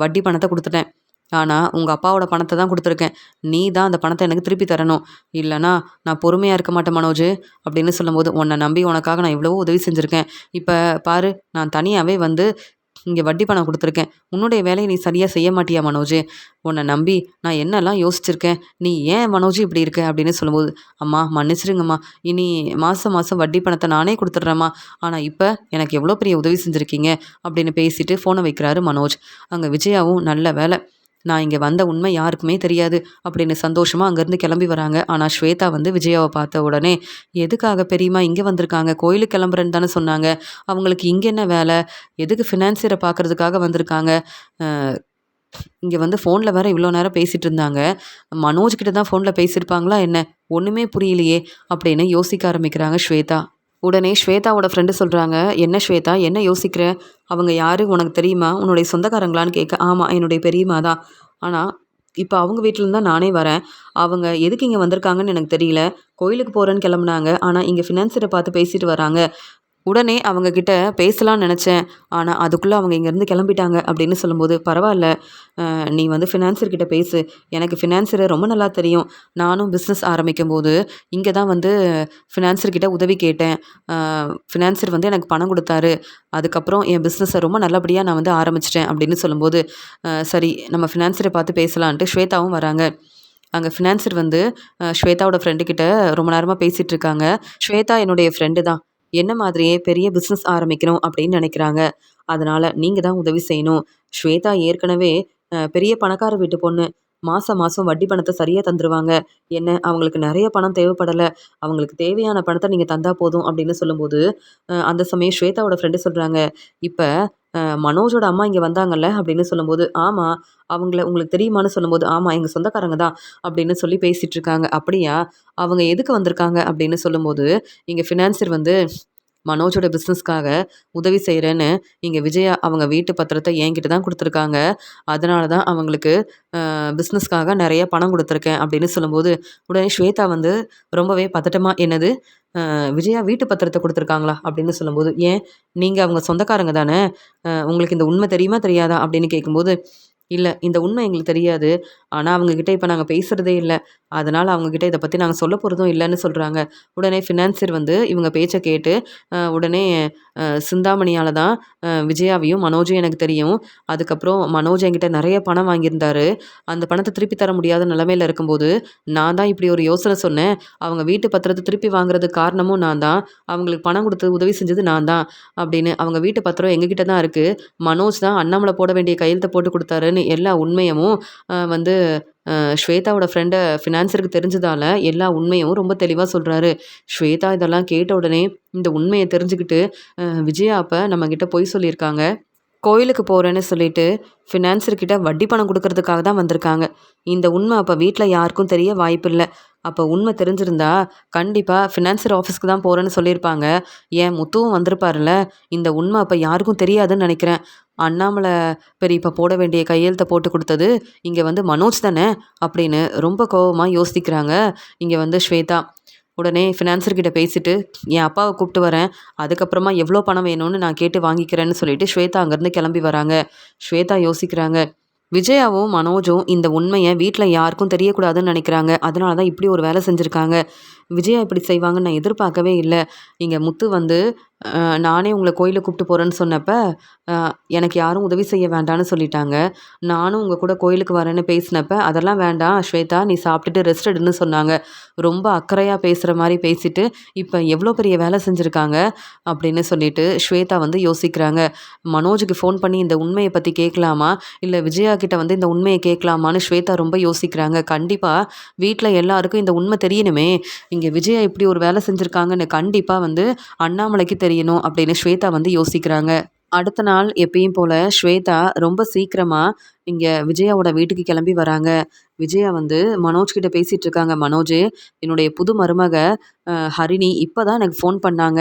வட்டி பணத்த குடுத்துட்டேன். ஆனா, உங்க அப்பாவோட பணத்த தான் குடுத்துருக்கேன். நீ தான் அந்த பணத்த எனக்கு திருப்பி தரணும். இல்லன்னா, நான் பொறுமையா இருக்க மாட்டேன் மனோஜு, அப்படின்னு சொல்லும்போது, உன்ன நம்பி உனக்காக நான் எவ்வளவோ உதவி செஞ்சிருக்கேன். இப்ப பாரு, நான் தனியாவே வந்து இங்க வட்டி பணம் குடுத்துருக்கேன். உன்னுடைய வேலைய நீ சரியா செய்ய மாட்டியா மனோஜு? உன்ன நம்பி நான் என்னலாம் யோசிச்சிருக்கேன். நீ ஏன் மனோஜு இப்படி இருக்க? அப்படின்னு சொல்லும்போது, அம்மா மன்னிச்சிடுங்கம்மா. இனி மாசம் மாசம் வட்டி பணத்த நானே குடுத்துடுறேன்ம்மா. ஆனா இப்ப எனக்கு எவ்வளோ பெரிய உதவி செஞ்சிருக்கீங்க. அப்படின்னு பேசிட்டு ஃபோன வைக்கிறாரு மனோஜ். அங்க விஜயாவும் நல்ல வேல. நான் இங்க வந்த உண்மை யாருக்குமே தெரியாது அப்படின்னு சந்தோஷமா அங்கேருந்து கிளம்பி வராங்க. ஆனா ஸ்வேதா வந்து விஜயாவ பார்த்த உடனே, எதுக்காக பெரியம்மா இங்க வந்திருக்காங்க? கோயிலுக்கு கிளம்புறேன்னு தானே சொன்னாங்க. அவங்களுக்கு இங்க என்ன வேல? எதுக்கு ஃபினான்சியர பார்க்கறதுக்காக வந்திருக்காங்க? அ இங்க வந்து ஃபோன்ல வேற இவ்ளோ நேரம் பேசிட்டு இருந்தாங்க. மனோஜ் கிட்ட தான் ஃபோன்ல பேசியிருப்பாங்களா என்ன? ஒண்ணுமே புரியலையே! அப்படின்னு யோசிக்க ஆரம்பிக்கிறாங்க ஸ்வேதா. உடனே ஸ்வேதாவோட ஃப்ரெண்டு சொல்றாங்க, "என்ன ஸ்வேதா? என்ன யோசிக்கிற? அவங்க யாரு உனக்கு தெரியுமா? உன்னுடைய சொந்தக்காரங்களான்னு?" கேட்க, "ஆமா என்னுடைய பெரியம்மா தான். ஆனா, இப்ப அவங்க வீட்லருந்து தான் நானே வரேன். அவங்க எதுக்கு இங்க வந்திருக்காங்கன்னு எனக்கு தெரியல. கோயிலுக்கு போறேன்னு கிளம்புனாங்க. ஆனா, இங்க ஃபினான்ஸர பார்த்து பேசிட்டு வராங்க. உடனே அவங்க கிட்ட பேசலாம்னு நெனச்சேன். ஆனா, அதுக்குள்ள அவங்க இங்கேருந்து கிளம்பிட்டாங்க." அப்படின்னு சொல்லும்போது, "பரவால்ல. நீ வந்து ஃபினான்சர் கிட்ட பேசு. எனக்கு ஃபினான்சர ரொம்ப நல்லா தெரியும். நானும் பிஸ்னஸ் ஆரம்பிக்கும்போது, இங்க தான் வந்து ஃபினான்சர் கிட்ட உதவி கேட்டேன். அ ஃபினான்சர் வந்து எனக்கு பணம் குடுத்தாரு. அதுக்கப்புறம் என் பிஸ்னஸ ரொம்ப நல்லபடியா நான் வந்து ஆரம்பிச்சுட்டேன்." அப்படின்னு சொல்லும்போது, சரி நம்ம ஃபினான்சர பார்த்து பேசலான்ட்டு ஸ்வேதாவும் வராங்க. அங்க ஃபினான்சர் வந்து ஸ்வேதாவோட ஃப்ரெண்டு கிட்ட ரொம்ப நேரமா பேசிட்டு இருக்காங்க. "ஸ்வேதா என்னுடைய ஃப்ரெண்டு தான். என்ன மாதிரியே பெரிய பிசினஸ் ஆரம்பிக்கணும் அப்படின்னு நினைக்கிறாங்க. அதனால நீங்க தான் உதவி செய்யணும். ஸ்வேதா ஏற்கனவே பெரிய பணக்கார வீட்டு பொண்ணு. மாசம் மாசம் வட்டி பணத்த சரியா தந்துருவாங்க. என்ன அவங்களுக்கு நெறைய பணம் தேவைப்படல. அவங்களுக்கு தேவையான பணத்த நீங்க தந்தா போதும்." அப்படின்னு சொல்லும்போது, அந்த சமயம் ஸ்வேதாவோட ஃப்ரெண்டு சொல்றாங்க, "இப்ப மனோஜோட அம்மா இங்க வந்தாங்கல்ல?" அப்படின்னு சொல்லும்போது, "ஆமா. அவங்கள உங்களுக்கு தெரியுமான்னு?" சொல்லும்போது, "ஆமா எங்க சொந்தக்காரங்க தான்." அப்படின்னு சொல்லி பேசிட்டு இருக்காங்க. "அப்படியா? அவங்க எதுக்கு வந்திருக்காங்க?" அப்படின்னு சொல்லும்போது, இங்க ஃபினான்சர் வந்து மனோஜோட பிசினஸ்க்காக உதவி செய்றேன்னு, இங்க விஜயா அவங்க வீட்டு பத்திரத்த என்கிட்ட தான் குடுத்துருக்காங்க. அதனால தான் அவங்களுக்கு பிசினஸ்க்காக நெறைய பணம் குடுத்துருக்கேன் அப்படின்னு சொல்லும்போது, உடனே ஸ்வேதா வந்து ரொம்பவே பதட்டமா, "என்னது? விஜயா வீட்டு பத்திரத்த குடுத்துருக்காங்களா?" அப்படின்னு சொல்லும்போது, "ஏன்? நீங்க அவங்க சொந்தக்காரங்க தானே? உங்களுக்கு இந்த உண்மை தெரியுமா? தெரியாதா?" அப்படின்னு கேட்கும்போது, "இல்ல இந்த உண்மை எங்களுக்கு தெரியாது. ஆனா அவங்க கிட்ட இப்ப நாங்க பேசுறதே இல்ல. அதனால அவங்க கிட்ட இத பத்தி நாங்க சொல்லப் போறதும் இல்லன்னு" சொல்றாங்க. உடனே ஃபினான்சியர் வந்து இவங்க பேச்ச கேட்டு, உடனே சிந்தாமணியால தான் விஜயாவையும், மனோஜையும் எனக்கு தெரியும். அதுக்கப்புறம் மனோஜ் என்கிட்ட நெறைய பணம் வாங்கியிருந்தாரு. அந்த பணத்த திருப்பி தர முடியாத நிலைமையில இருக்கும்போது, நான் தான் இப்படி ஒரு யோசனை சொன்னேன். அவங்க வீட்டு பத்திரத்த திருப்பி வாங்குறதுக்கு காரணமும் நான் தான். அவங்களுக்கு பணம் குடுத்து உதவி செஞ்சது நான் தான் அப்படின்னு. அவங்க வீட்டு பத்திரம் எங்ககிட்ட தான் இருக்கு. மனோஜ் தான் அண்ணாமலை போட வேண்டிய கையெழுத்த போட்டு குடுத்தாருன்னு எல்லா உண்மையவும் வந்து ஸ்வேதாவோட ஃப்ரெண்ட ஃபினான்சருக்கு தெரிஞ்சதால எல்லா உண்மையும் ரொம்ப தெளிவா சொல்றாரு. ஸ்வேதா இதெல்லாம் கேட்ட உடனே இந்த உண்மைய தெரிஞ்சுக்கிட்டு, விஜயா அப்ப நம்மகிட்ட பொய் சொல்லியிருக்காங்க. கோயிலுக்கு போறேன்னு சொல்லிட்டு, ஃபினான்சர் கிட்ட வட்டி பணம் குடுக்கறதுக்காக தான் வந்திருக்காங்க. இந்த உண்ம அப்ப வீட்ல யாருக்கும் தெரிய வாய்ப்பில்ல. அப்ப உண்ம தெரிஞ்சிருந்தா, கண்டிப்பா ஃபினான்சர் ஆஃபீஸ்க்கு தான் போறேன்னு சொல்லியிருப்பாங்க. ஏன் முத்துவும் வந்திருப்பார்ல. இந்த உண்ம அப்ப யாருக்கும் தெரியாதுன்னு நெனைக்கிறேன். அண்ணாமல பெரியப்பா போட வேண்டிய கையெழுத்த போட்டு குடுத்தது, இங்க வந்து மனோஜ் தானே! அப்படின்னு ரொம்ப கோவமா யோசிக்கிறாங்க, இங்க வந்து ஸ்வேதா. உடனே ஃபினான்சர் கிட்ட பேசிட்டு, என் அப்பாவ கூப்பிட்டு வரேன். அதுக்கப்புறமா எவ்வளோ பணம் வேணும்னு நான் கேட்டு வாங்கிக்கிறேன்னு சொல்லிட்டு ஸ்வேதா அங்கேருந்து கிளம்பி வராங்க. ஸ்வேதா யோசிக்கிறாங்க. விஜயாவும், மனோஜும் இந்த உண்மைய வீட்ல யாருக்கும் தெரியக்கூடாதுன்னு நெனைக்கிறாங்க. அதனால தான் இப்படி ஒரு வேலை செஞ்சிருக்காங்க. விஜயா இப்படி செய்வாங்கன்னு நான் எதிர்பார்க்கவே இல்ல. இங்க முத்து வந்து நானே உங்கள கோயிலுக்கு கூப்பிட்டு போறேன்னு சொன்னப்ப, அ எனக்கு யாரும் உதவி செய்ய வேண்டான்னு சொல்லிட்டாங்க. நானும் உங்க கூட கோயிலுக்கு வரேன்னு பேசினப்ப, அதெல்லாம் வேண்டாம் ஸ்வேதா நீ சாப்பிட்டுட்டு ரெஸ்ட் எடுன்னு சொன்னாங்க. ரொம்ப அக்கறையா பேசுற மாரி பேசிட்டு, இப்ப எவ்வளோ பெரிய வேலை செஞ்சிருக்காங்க அப்படின்னு சொல்லிட்டு ஸ்வேதா வந்து யோசிக்கிறாங்க. மனோஜுக்கு ஃபோன் பண்ணி இந்த உண்மைய பத்தி கேட்கலாமா? இல்ல விஜயா கிட்ட வந்து இந்த உண்மைய கேட்கலாமான்னு ஸ்வேதா ரொம்ப யோசிக்கிறாங்க. கண்டிப்பா வீட்ல எல்லாருக்கும் இந்த உண்மை தெரியணுமே! இங்க விஜயா இப்படி ஒரு வேலை செஞ்சிருக்காங்கன்னு கண்டிப்பா வந்து அண்ணாமலைக்கு தெரியணும் அப்படின்னு ஸ்வேதா வந்து யோசிக்கிறாங்க. அடுத்த நாள் எப்பயும் போல ஸ்வேதா ரொம்ப சீக்கிரமா இங்க விஜயாவோட வீட்டுக்கு கிளம்பி வராங்க. விஜயா வந்து மனோஜ் கிட்ட பேசிட்டு இருக்காங்க. "மனோஜு, என்னுடைய புது மருமக ஹரிணி இப்ப தான் எனக்கு ஃபோன் பண்ணாங்க.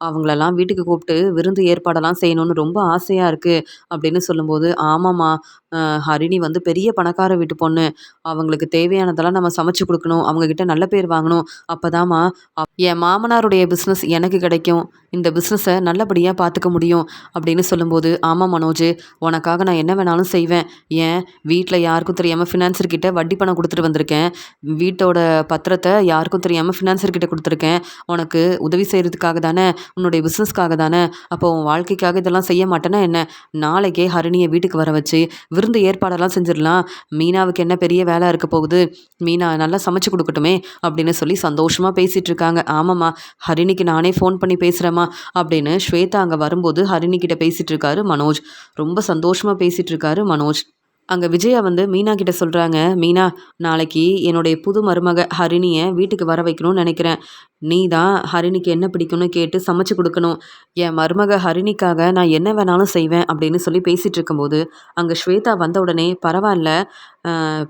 அவங்களலாம் வீட்டுக்கு கூப்பிட்டு விருந்து ஏற்பாடெல்லாம் செய்யணும்னு ரொம்ப ஆசையா இருக்கு." அப்படின்னு சொல்லும்போது, "ஆமாம்மா, அ ஹரிணி வந்து பெரிய பணக்கார வீட்டு பொண்ணு. அவங்களுக்கு தேவையானதெல்லாம் நம்ம சமைச்சு குடுக்கணும். அவங்க கிட்ட நல்ல பேர் வாங்கணும். அப்பதாம்மா என் மாமனாருடைய பிசினஸ் எனக்கு கிடைக்கும். இந்த பிசினஸ நல்லபடியா பார்த்துக்க முடியும்." அப்படின்னு சொல்லும்போது, "ஆமா மனோஜு, உனக்காக நான் என்ன வேணாலும் செய்வேன். ஏன் வீட்ல யாருக்கும் தெரியாம ஃபினான்சர் கிட்ட வட்டி பணம் குடுத்துட்டு வந்திருக்கேன். வீட்டோட பத்திரத்த யாருக்கும் தெரியாம ஃபினான்சர் கிட்ட குடுத்துருக்கேன். உனக்கு உதவி செய்றதுக்காக தானே, உன்னுடைய பிசினஸ்க்காக தானே. அப்போ உன் வாழ்க்கைக்காக இதெல்லாம் செய்ய மாட்டேனா என்ன? நாளைக்கே ஹரிணிய வீட்டுக்கு வர வச்சு விருந்து ஏற்பாடெல்லாம் செஞ்சிடலாம். மீனாவுக்கு என்ன பெரிய வேலை இருக்க போகுது? மீனா நல்லா சமைச்சு குடுக்கட்டுமே." அப்படின்னு சொல்லி சந்தோஷமா பேசிட்டு இருக்காங்க. "ஆமாம்மா, ஹரிணிக்கு நானே ஃபோன் பண்ணி பேசுறேம்மா." அப்படின்னு ஸ்வேதா அங்க வரும்போது ஹரிணி கிட்ட பேசிட்டு இருக்காரு மனோஜ். ரொம்ப சந்தோஷமா பேசிட்டு இருக்காரு மனோஜ். அங்க விஜயா வந்து மீனா கிட்ட சொல்றாங்க, "மீனா, நாளைக்கு என்னுடைய புது மருமக ஹரிணிய வீட்டுக்கு வர வைக்கணும்னு நெனைக்கிறேன். நீ தான் ஹரிணிக்கு என்ன பிடிக்கும்னு கேட்டு சமைச்சு குடுக்கணும். என் மருமக ஹரிணிக்காக நான் என்ன வேணாலும் செய்வேன்." அப்படின்னு சொல்லி பேசிட்டு இருக்கும்போது, அங்க ஸ்வேதா வந்த உடனே, "பரவால்ல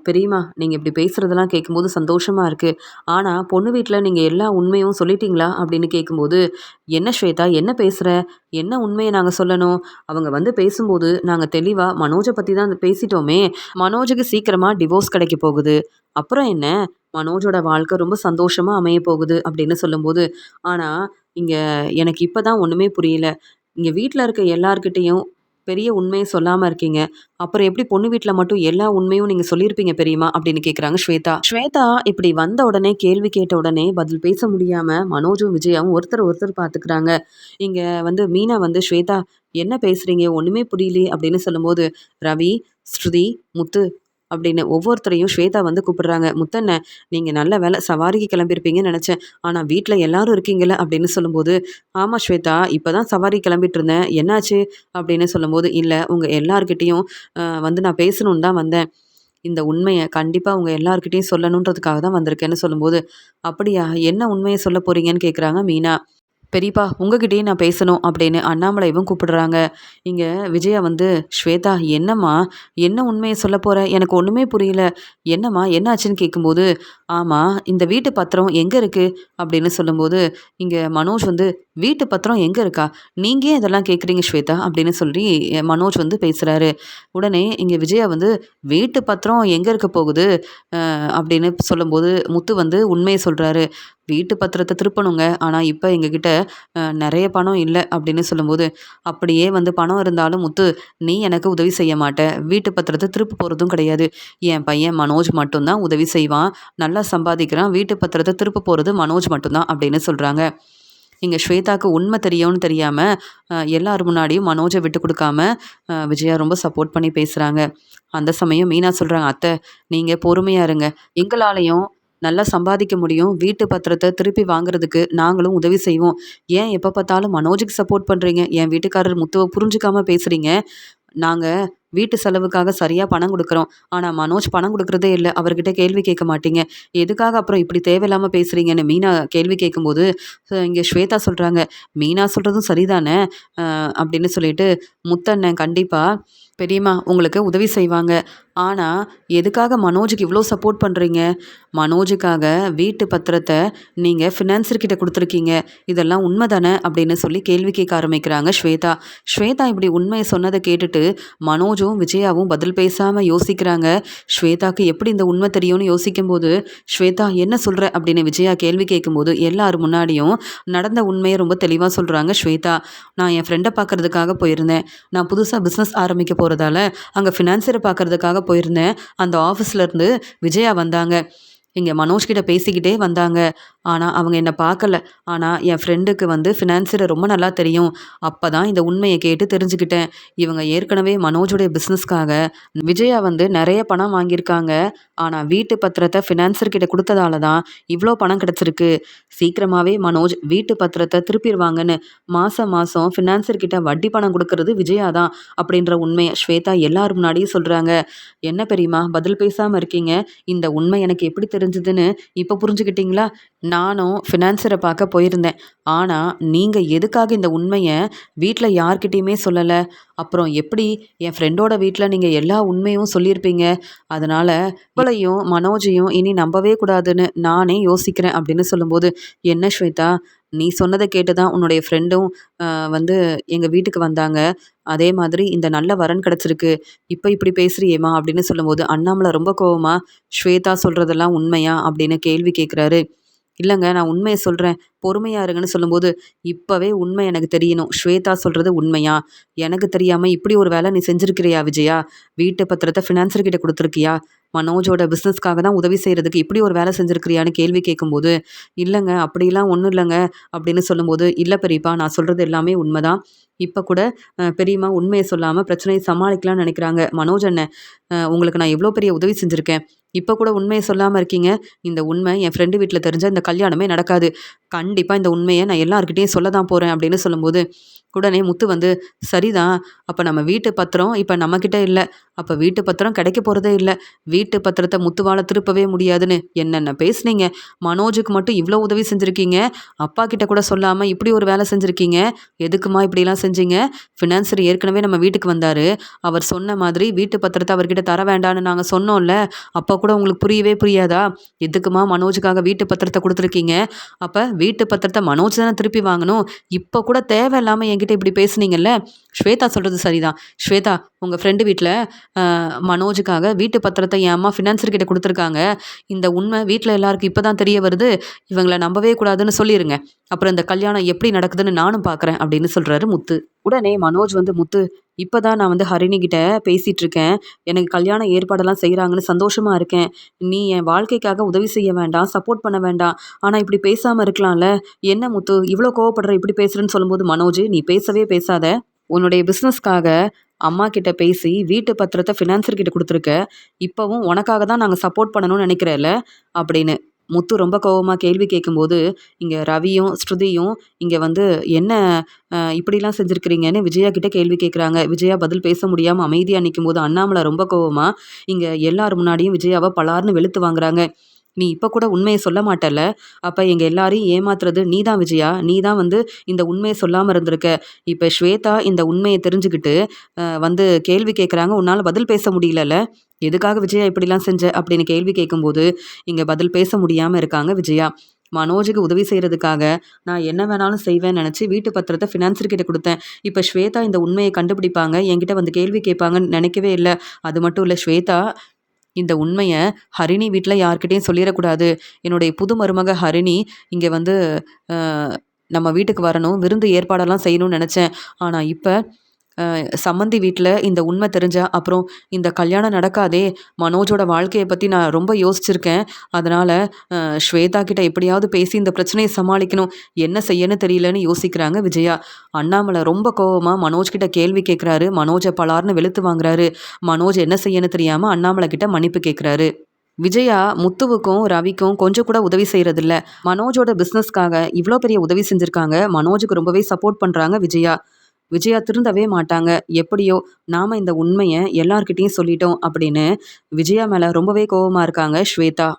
பெரியம்மா, நீங்க இப்படி பேசுறதெல்லாம் கேட்கும்போது சந்தோஷமா இருக்கு. ஆனா பொண்ணு வீட்ல நீங்க எல்லா உண்மையும் சொல்லிட்டீங்களா?" அப்படின்னு கேட்கும்போது, "என்ன ஸ்வேதா, என்ன பேசுற? என்ன உண்மைய நாங்க சொல்லணும்? அவங்க வந்து பேசும்போது நாங்க தெளிவா மனோஜ பத்தி தான் பேசிட்டோமே. மனோஜுக்கு சீக்கிரமா டிவோர்ஸ் கிடைக்க போகுது. அப்புறம் என்ன? மனோஜோட வாழ்க்கை ரொம்ப சந்தோஷமா அமைய போகுது." அப்படின்னு சொல்லும்போது, "ஆனா இங்க எனக்கு இப்ப தான் ஒண்ணுமே புரியல. இங்க வீட்ல இருக்க எல்லார்கிட்டயும் பெரிய உண்மைய சொல்லாம இருக்கீங்க. அப்புறம் எப்படி பொண்ணு வீட்ல மட்டும் எல்லா உண்மையும் நீங்க சொல்லியிருப்பீங்க பெரியம்மா?" அப்படின்னு கேட்குறாங்க ஸ்வேதா. ஸ்வேதா இப்படி வந்த உடனே, கேள்வி கேட்ட உடனே பதில் பேச முடியாம மனோஜும், விஜயாவும் ஒருத்தர் ஒருத்தர் பார்த்துக்கிறாங்க. இங்க வந்து மீனா வந்து, "ஸ்வேதா, என்ன பேசுறீங்க? ஒண்ணுமே புரியலையே." அப்படின்னு சொல்லும்போது, "ரவி, ஸ்ருதி, முத்து." அப்படின்னு ஒவ்வொருத்தரையும் ஸ்வேதா வந்து கூப்பிடுறாங்க. "முத்தண்ண, நீங்க நல்ல வேளை சவாரிக்கு கிளம்பியிருப்பீங்கன்னு நெனச்சேன். ஆனா வீட்ல எல்லாரும் இருக்கீங்கல்ல." அப்படின்னு சொல்லும்போது, "ஆமா ஸ்வேதா, இப்பதான் சவாரி கிளம்பிட்டு இருந்தேன். என்னாச்சு?" அப்படின்னு சொல்லும்போது, "இல்ல, உங்க எல்லார்கிட்டயும் வந்து நான் பேசணும்னு தான் வந்தேன். இந்த உண்மைய கண்டிப்பா உங்க எல்லார்கிட்டயும் சொல்லணுன்றதுக்காக தான் வந்திருக்கேன்னு." சொல்லும்போது, "அப்படியா? என்ன உண்மைய சொல்ல போறீங்கன்னு?" கேட்குறாங்க மீனா. "பெரியப்பா, உங்ககிட்டயும் நான் பேசணும்." அப்படின்னு அண்ணாமலைவும் கூப்பிடுறாங்க. இங்க விஜயா வந்து, "ஸ்வேதா, என்னம்மா? என்ன உண்மைய சொல்லப் போற? எனக்கு ஒண்ணுமே புரியல. என்னம்மா, என்ன ஆச்சுன்னு?" கேட்கும்போது, "ஆமா, இந்த வீட்டு பத்திரம் எங்க இருக்கு?" அப்படின்னு சொல்லும்போது, இங்க மனோஜ் வந்து, "வீட்டு பத்திரம் எங்க இருக்கா? நீங்க ஏன் இதெல்லாம் கேட்குறீங்க ஸ்வேதா?" அப்படின்னு சொல்லி மனோஜ் வந்து பேசுறாரு. உடனே இங்க விஜயா வந்து, "வீட்டு பத்திரம் எங்க இருக்க போகுது?" அப்படின்னு சொல்லும்போது, முத்து வந்து உண்மைய சொல்றாரு. "வீட்டு பத்திரத்த திருப்பணுங்க. ஆனா இப்ப எங்ககிட்ட நெறைய பணம் இல்ல." அப்படின்னு சொல்லும்போது, "அப்படியே வந்து பணம் இருந்தாலும் முத்து, நீ எனக்கு உதவி செய்ய மாட்ட. வீட்டு பத்திரத்த திருப்ப போறதும் கிடையாது. என் பையன் மனோஜ் மட்டும் தான் உதவி செய்வான். நல்லா சம்பாதிக்கிறான். வீட்டு பத்திரத்த திருப்ப போறது மனோஜ் மட்டும் தான்." அப்படின்னு சொல்றாங்க. இங்க ஸ்வேதாக்கு உண்மை தெரியும்னு தெரியாம, எல்லார் முன்னாடியும் மனோஜ விட்டு குடுக்காம, விஜயா ரொம்ப சப்போர்ட் பண்ணி பேசுறாங்க. அந்த சமயம் மீனா சொல்றாங்க, "அத்தை, நீங்க பொறுமையா இருங்க. எங்களாலயும் நல்லா சம்பாதிக்க முடியும். வீட்டு பத்திரத்த திருப்பி வாங்குறதுக்கு நாங்களும் உதவி செய்வோம். ஏன் எப்ப பார்த்தாலும் மனோஜுக்கு சப்போர்ட் பண்றீங்க? என் வீட்டுக்காரர் முத்துவ புரிஞ்சுக்காம பேசுறீங்க. நாங்க வீட்டு செலவுக்காக சரியா பணம் குடுக்குறோம். ஆனா மனோஜ் பணம் குடுக்குறதே இல்ல. அவர்கிட்ட கேள்வி கேட்க மாட்டீங்க. எதுக்காக அப்புறம் இப்படி தேவையில்லாம பேசுறீங்கன்னு?" மீனா கேள்வி கேட்கும்போது, இங்க ஸ்வேதா சொல்றாங்க, "மீனா சொல்றதும் சரிதானே." அப்படின்னு சொல்லிட்டு, "முத்தண்ணன் கண்டிப்பா பெரியம்மா உங்களுக்கு உதவி செய்வாங்க. ஆனா, எதுக்காக மனோஜுக்கு இவ்ளோ சப்போர்ட் பண்றீங்க? மனோஜுக்காக வீட்டு பத்திரத்த நீங்க ஃபினான்சர் கிட்ட குடுத்துருக்கீங்க. இதெல்லாம் உண்ம தானே?" அப்படின்னு சொல்லி கேள்வி கேட்க ஆரம்பிக்கிறாங்க ஸ்வேதா. ஸ்வேதா இப்படி உண்மைய சொன்னத கேட்டுட்டு மனோஜும், விஜயாவும் பதில் பேசாம யோசிக்கிறாங்க. ஸ்வேதாக்கு எப்படி இந்த உண்ம தெரியும்னு யோசிக்கும்போது, "ஸ்வேதா, என்ன சொல்ற?" அப்படின்னு விஜயா கேள்வி கேட்கும்போது, எல்லார் முன்னாடியும் நடந்த உண்மைய ரொம்ப தெளிவா சொல்றாங்க ஸ்வேதா. "நான் என் ஃப்ரெண்ட பார்க்கறதுக்காக போயிருந்தேன். நான் புதுசா பிசினஸ் ஆரம்பிக்க போறதால, அங்க ஃபினான்சியர பார்க்கறதுக்காக போயிருந்தேன். அந்த ஆஃபீஸ்லேருந்து விஜயா வந்தாங்க. இங்க மனோஜ் கிட்ட பேசிக்கிட்டே வந்தாங்க. ஆனா, அவங்க என்ன பார்க்கல. ஆனா, என் ஃப்ரெண்டுக்கு வந்து ஃபினான்சியர ரொம்ப நல்லா தெரியும். அப்பதான் இந்த உண்மைய கேட்டு தெரிஞ்சுக்கிட்டேன். இவங்க ஏற்கனவே மனோஜுடைய பிசினஸ்க்காக விஜயா வந்து நெறைய பணம் வாங்கியிருக்காங்க. ஆனா, வீட்டு பத்திரத்த ஃபினான்சர் கிட்ட குடுத்ததால தான் இவ்ளோ பணம் கிடைச்சிருக்கு. சீக்கிரமாவே மனோஜ் வீட்டு பத்திரத்த திருப்பிருவாங்கன்னு மாசம் மாசம் ஃபினான்சர் கிட்ட வட்டி பணம் குடுக்குறது விஜயா தான்." அப்படின்ற உண்மைய ஸ்வேதா எல்லார் முன்னாடியும் சொல்றாங்க. "என்ன பெரியம்மா பதில் பேசாம இருக்கீங்க? இந்த உண்மை எனக்கு எப்படி தெரிஞ்சு?" தெரிஞ்சதுன்னு இப்போ புரிஞ்சுக்கிட்டீங்களா? நானும் ஃபினான்சர பார்க்க போயிருந்தேன். ஆனா, நீங்க எதுக்காக இந்த உண்மைய வீட்ல யார்கிட்டயுமே சொல்லல? அப்புறம் எப்படி என் ஃப்ரெண்டோட வீட்ல நீங்க எல்லா உண்மையும் சொல்லியிருப்பீங்க? அதனால இவளையும், மனோஜையும் இனி நம்பவே கூடாதுன்னு நானே யோசிக்கிறேன் அப்படின்னு சொல்லும்போது, "என்ன ஸ்வேதா, நீ சொன்னத கேட்டு தான் உன்னுடைய ஃப்ரெண்டும் வந்து எங்க வீட்டுக்கு வந்தாங்க. அதே மாதிரி இந்த நல்ல வரன் கிடைச்சிருக்கு. இப்ப இப்படி பேசுறியேம்மா" அப்படின்னு சொல்லும்போது, அண்ணாமலை ரொம்ப கோவமா, "ஸ்வேதா சொல்றதெல்லாம் உண்மையா?" அப்படின்னு கேள்வி கேட்குறாரு. "இல்லங்க, நான் உண்மைய சொல்றேன். பொறுமையா இருங்கன்னு" சொல்லும்போது, "இப்பவே உண்மை எனக்கு தெரியணும். ஸ்வேதா சொல்றது உண்மையா? எனக்கு தெரியாம இப்படி ஒரு வேலை நீ செஞ்சிருக்கிறியா விஜயா? வீட்டு பத்திரத்த ஃபினான்சர் கிட்ட குடுத்துருக்கியா? மனோஜோட பிசினஸ்க்காக தான் உதவி செய்றதுக்கு இப்படி ஒரு வேலை செஞ்சிருக்கிறியான்னு கேள்வி கேட்கும்போது, "இல்லங்க, அப்படிலாம் ஒண்ணும் இல்லங்க" அப்படின்னு சொல்லும்போது, "இல்ல பெரியப்பா, நான் சொல்றது எல்லாமே உண்மைதான். இப்ப கூட பெரியம்மா உண்மைய சொல்லாம பிரச்சனைய சமாளிக்கலாம்னு நெனைக்கிறாங்க. மனோஜ் அண்ணன், உங்களுக்கு நான் எவ்வளோ பெரிய உதவி செஞ்சிருக்கேன். இப்ப கூட உண்மைய சொல்லாம இருக்கீங்க. இந்த உண்மை என் ஃப்ரெண்டு வீட்ல தெரிஞ்சா இந்த கல்யாணமே நடக்காது. கண்டிப்பா இந்த உண்மைய நான் எல்லார்கிட்டயும் சொல்ல தான் போறேன்" அப்படின்னு சொல்லும்போது, உடனே முத்து வந்து, "சரிதான். அப்ப நம்ம வீட்டு பத்திரம் இப்ப நம்மகிட்ட இல்ல. அப்ப வீட்டு பத்திரம் கிடைக்க போறதே இல்ல. வீட்டு பத்திரத்த முத்துவால திருப்பவே முடியாதுன்னு என்னென்ன பேசுனீங்க. மனோஜுக்கு மட்டும் இவ்ளோ உதவி செஞ்சிருக்கீங்க. அப்பா கிட்ட கூட சொல்லாம இப்படி ஒரு வேலை செஞ்சிருக்கீங்க. எதுக்கும்மா இப்படிலாம் செஞ்சீங்க? ஃபினான்சர் ஏற்கனவே நம்ம வீட்டுக்கு வந்தாரு. அவர் சொன்ன மாதிரி வீட்டு பத்திரத்த அவர்கிட்ட தர வேண்டான்னு நாங்க சொன்னோம்ல. அப்ப கூட உங்களுக்கு புரியவே புரியாதா? எதுக்கும்மா மனோஜுக்காக வீட்டு பத்திரத்த குடுத்துருக்கீங்க? அப்ப வீட்டு பத்திரத்த மனோஜ் தானே திருப்பி வாங்கணும். இப்ப கூட தேவையில்லாம என்கிட்ட இப்படி பேசுனீங்கல்ல. ஸ்வேதா சொல்றது சரிதான். ஸ்வேதா, உங்க ஃப்ரெண்டு வீட்ல மனோஜுக்காக வீட்டு பத்திரத்த என் அம்மா ஃபினான்சர் கிட்ட குடுத்துருக்காங்க. இந்த உண்மை வீட்ல எல்லாருக்கும் இப்ப தான் தெரிய வருது. இவங்கள நம்பவே கூடாதுன்னு சொல்லிருங்க. அப்புறம் இந்த கல்யாணம் எப்படி நடக்குதுன்னு நானும் பார்க்குறேன்" அப்படின்னு சொல்றாரு முத்து. உடனே மனோஜ் வந்து, "முத்து, இப்பதான் நான் வந்து ஹரிணி கிட்ட பேசிட்டு இருக்கேன். எனக்கு கல்யாண ஏற்பாடெல்லாம் செய்றாங்கன்னு சந்தோஷமா இருக்கேன். நீ என் வாழ்க்கைக்காக உதவி செய்ய வேண்டாம், சப்போர்ட் பண்ண வேண்டாம். ஆனா இப்படி பேசாம இருக்கலாம்ல? என்ன முத்து இவ்ளோ கோவப்படுற, இப்படி பேசுறன்னு" சொல்லும்போது, "மனோஜ், நீ பேசவே பேசாத. உன்னுடைய பிசினஸ்க்காக அம்மா கிட்ட பேசி வீட்டு பத்திரத்த ஃபினான்சர் கிட்ட குடுத்துருக்க. இப்பவும் உனக்காக தான் நாங்க சப்போர்ட் பண்ணணும்னு நெனைக்கிறேல்ல?" அப்படின்னு. முத்து ரொம்ப கோவமா கேள்வி கேட்கும்போது, இங்க ரவியும், ஸ்ருதியும் இங்க வந்து என்ன இப்படிலாம் செஞ்சிருக்கிறீங்கன்னு விஜயா கிட்ட கேள்வி கேட்குறாங்க. விஜயா பதில் பேச முடியாம அமைதியா நிக்கும்போது, அண்ணாமலை ரொம்ப கோவமா இங்க எல்லார் முன்னாடியும் விஜயாவ பலார்ன்னு வெளுத்து வாங்குறாங்க. "நீ இப்ப கூட உண்மைய சொல்ல மாட்டல்ல? அப்ப எங்க எல்லாரையும் ஏமாத்துறது நீ தான் விஜயா. நீ தான் வந்து இந்த உண்மைய சொல்லாம இருந்திருக்க. இப்ப ஸ்வேதா இந்த உண்மைய தெரிஞ்சுக்கிட்டு வந்து கேள்வி கேட்குறாங்க. உன்னால பதில் பேச முடியலல்ல? எதுக்காக விஜயா இப்படிலாம் செஞ்ச?" அப்படின்னு கேள்வி கேட்கும்போது, இங்க பதில் பேச முடியாம இருக்காங்க விஜயா. மனோஜுக்கு உதவி செய்றதுக்காக நான் என்ன வேணாலும் செய்வேன்னு நெனச்சு வீட்டு பத்திரத்த ஃபினான்சர் கிட்ட குடுத்தேன். இப்ப ஸ்வேதா இந்த உண்மைய கண்டுபிடிப்பாங்க, என்கிட்ட வந்து கேள்வி கேட்பாங்கன்னு நெனைக்கவே இல்ல. அது மட்டும் இல்ல, ஸ்வேதா இந்த உண்மைய ஹரிணி வீட்ல யார்கிட்டயும் சொல்லிறக்கூடாது. என்னுடைய புது மருமக ஹரிணி இங்க வந்து அ நம்ம வீட்டுக்கு வரணும். விருந்து ஏற்பாடெல்லாம் செய்யணும்னு நெனச்சேன். ஆனா இப்ப சம்மந்தி வீட்ல இந்த உண்மை தெரிஞ்சா, அப்புறம் இந்த கல்யாணம் நடக்காதே! மனோஜோட வாழ்க்கைய பத்தி நான் ரொம்ப யோசிச்சிருக்கேன். அதனால ஸ்வேதா கிட்ட எப்படியாவது பேசி இந்த பிரச்சனைய சமாளிக்கணும். என்ன செய்யன்னு தெரியலன்னு யோசிக்கிறாங்க விஜயா. அண்ணாமலை ரொம்ப கோவமா மனோஜ் கிட்ட கேள்வி கேட்குறாரு. மனோஜ பலார்ன்னு வெளுத்து வாங்குறாரு. மனோஜ் என்ன செய்யன்னு தெரியாம அண்ணாமலை கிட்ட மன்னிப்பு கேட்குறாரு. விஜயா முத்துவுக்கும், ரவிக்கும் கொஞ்சம் கூட உதவி செய்றதில்ல. மனோஜோட பிசினஸ்க்காக இவ்ளோ பெரிய உதவி செஞ்சிருக்காங்க. மனோஜுக்கு ரொம்பவே சப்போர்ட் பண்றாங்க விஜயா. விஜயா திருந்தவே மாட்டாங்க. எப்படியோ நாம இந்த உண்மைய எல்லார்கிட்டயும் சொல்லிட்டோம் அப்படின்னு விஜயா மேல ரொம்பவே கோவமா இருக்காங்க ஸ்வேதா.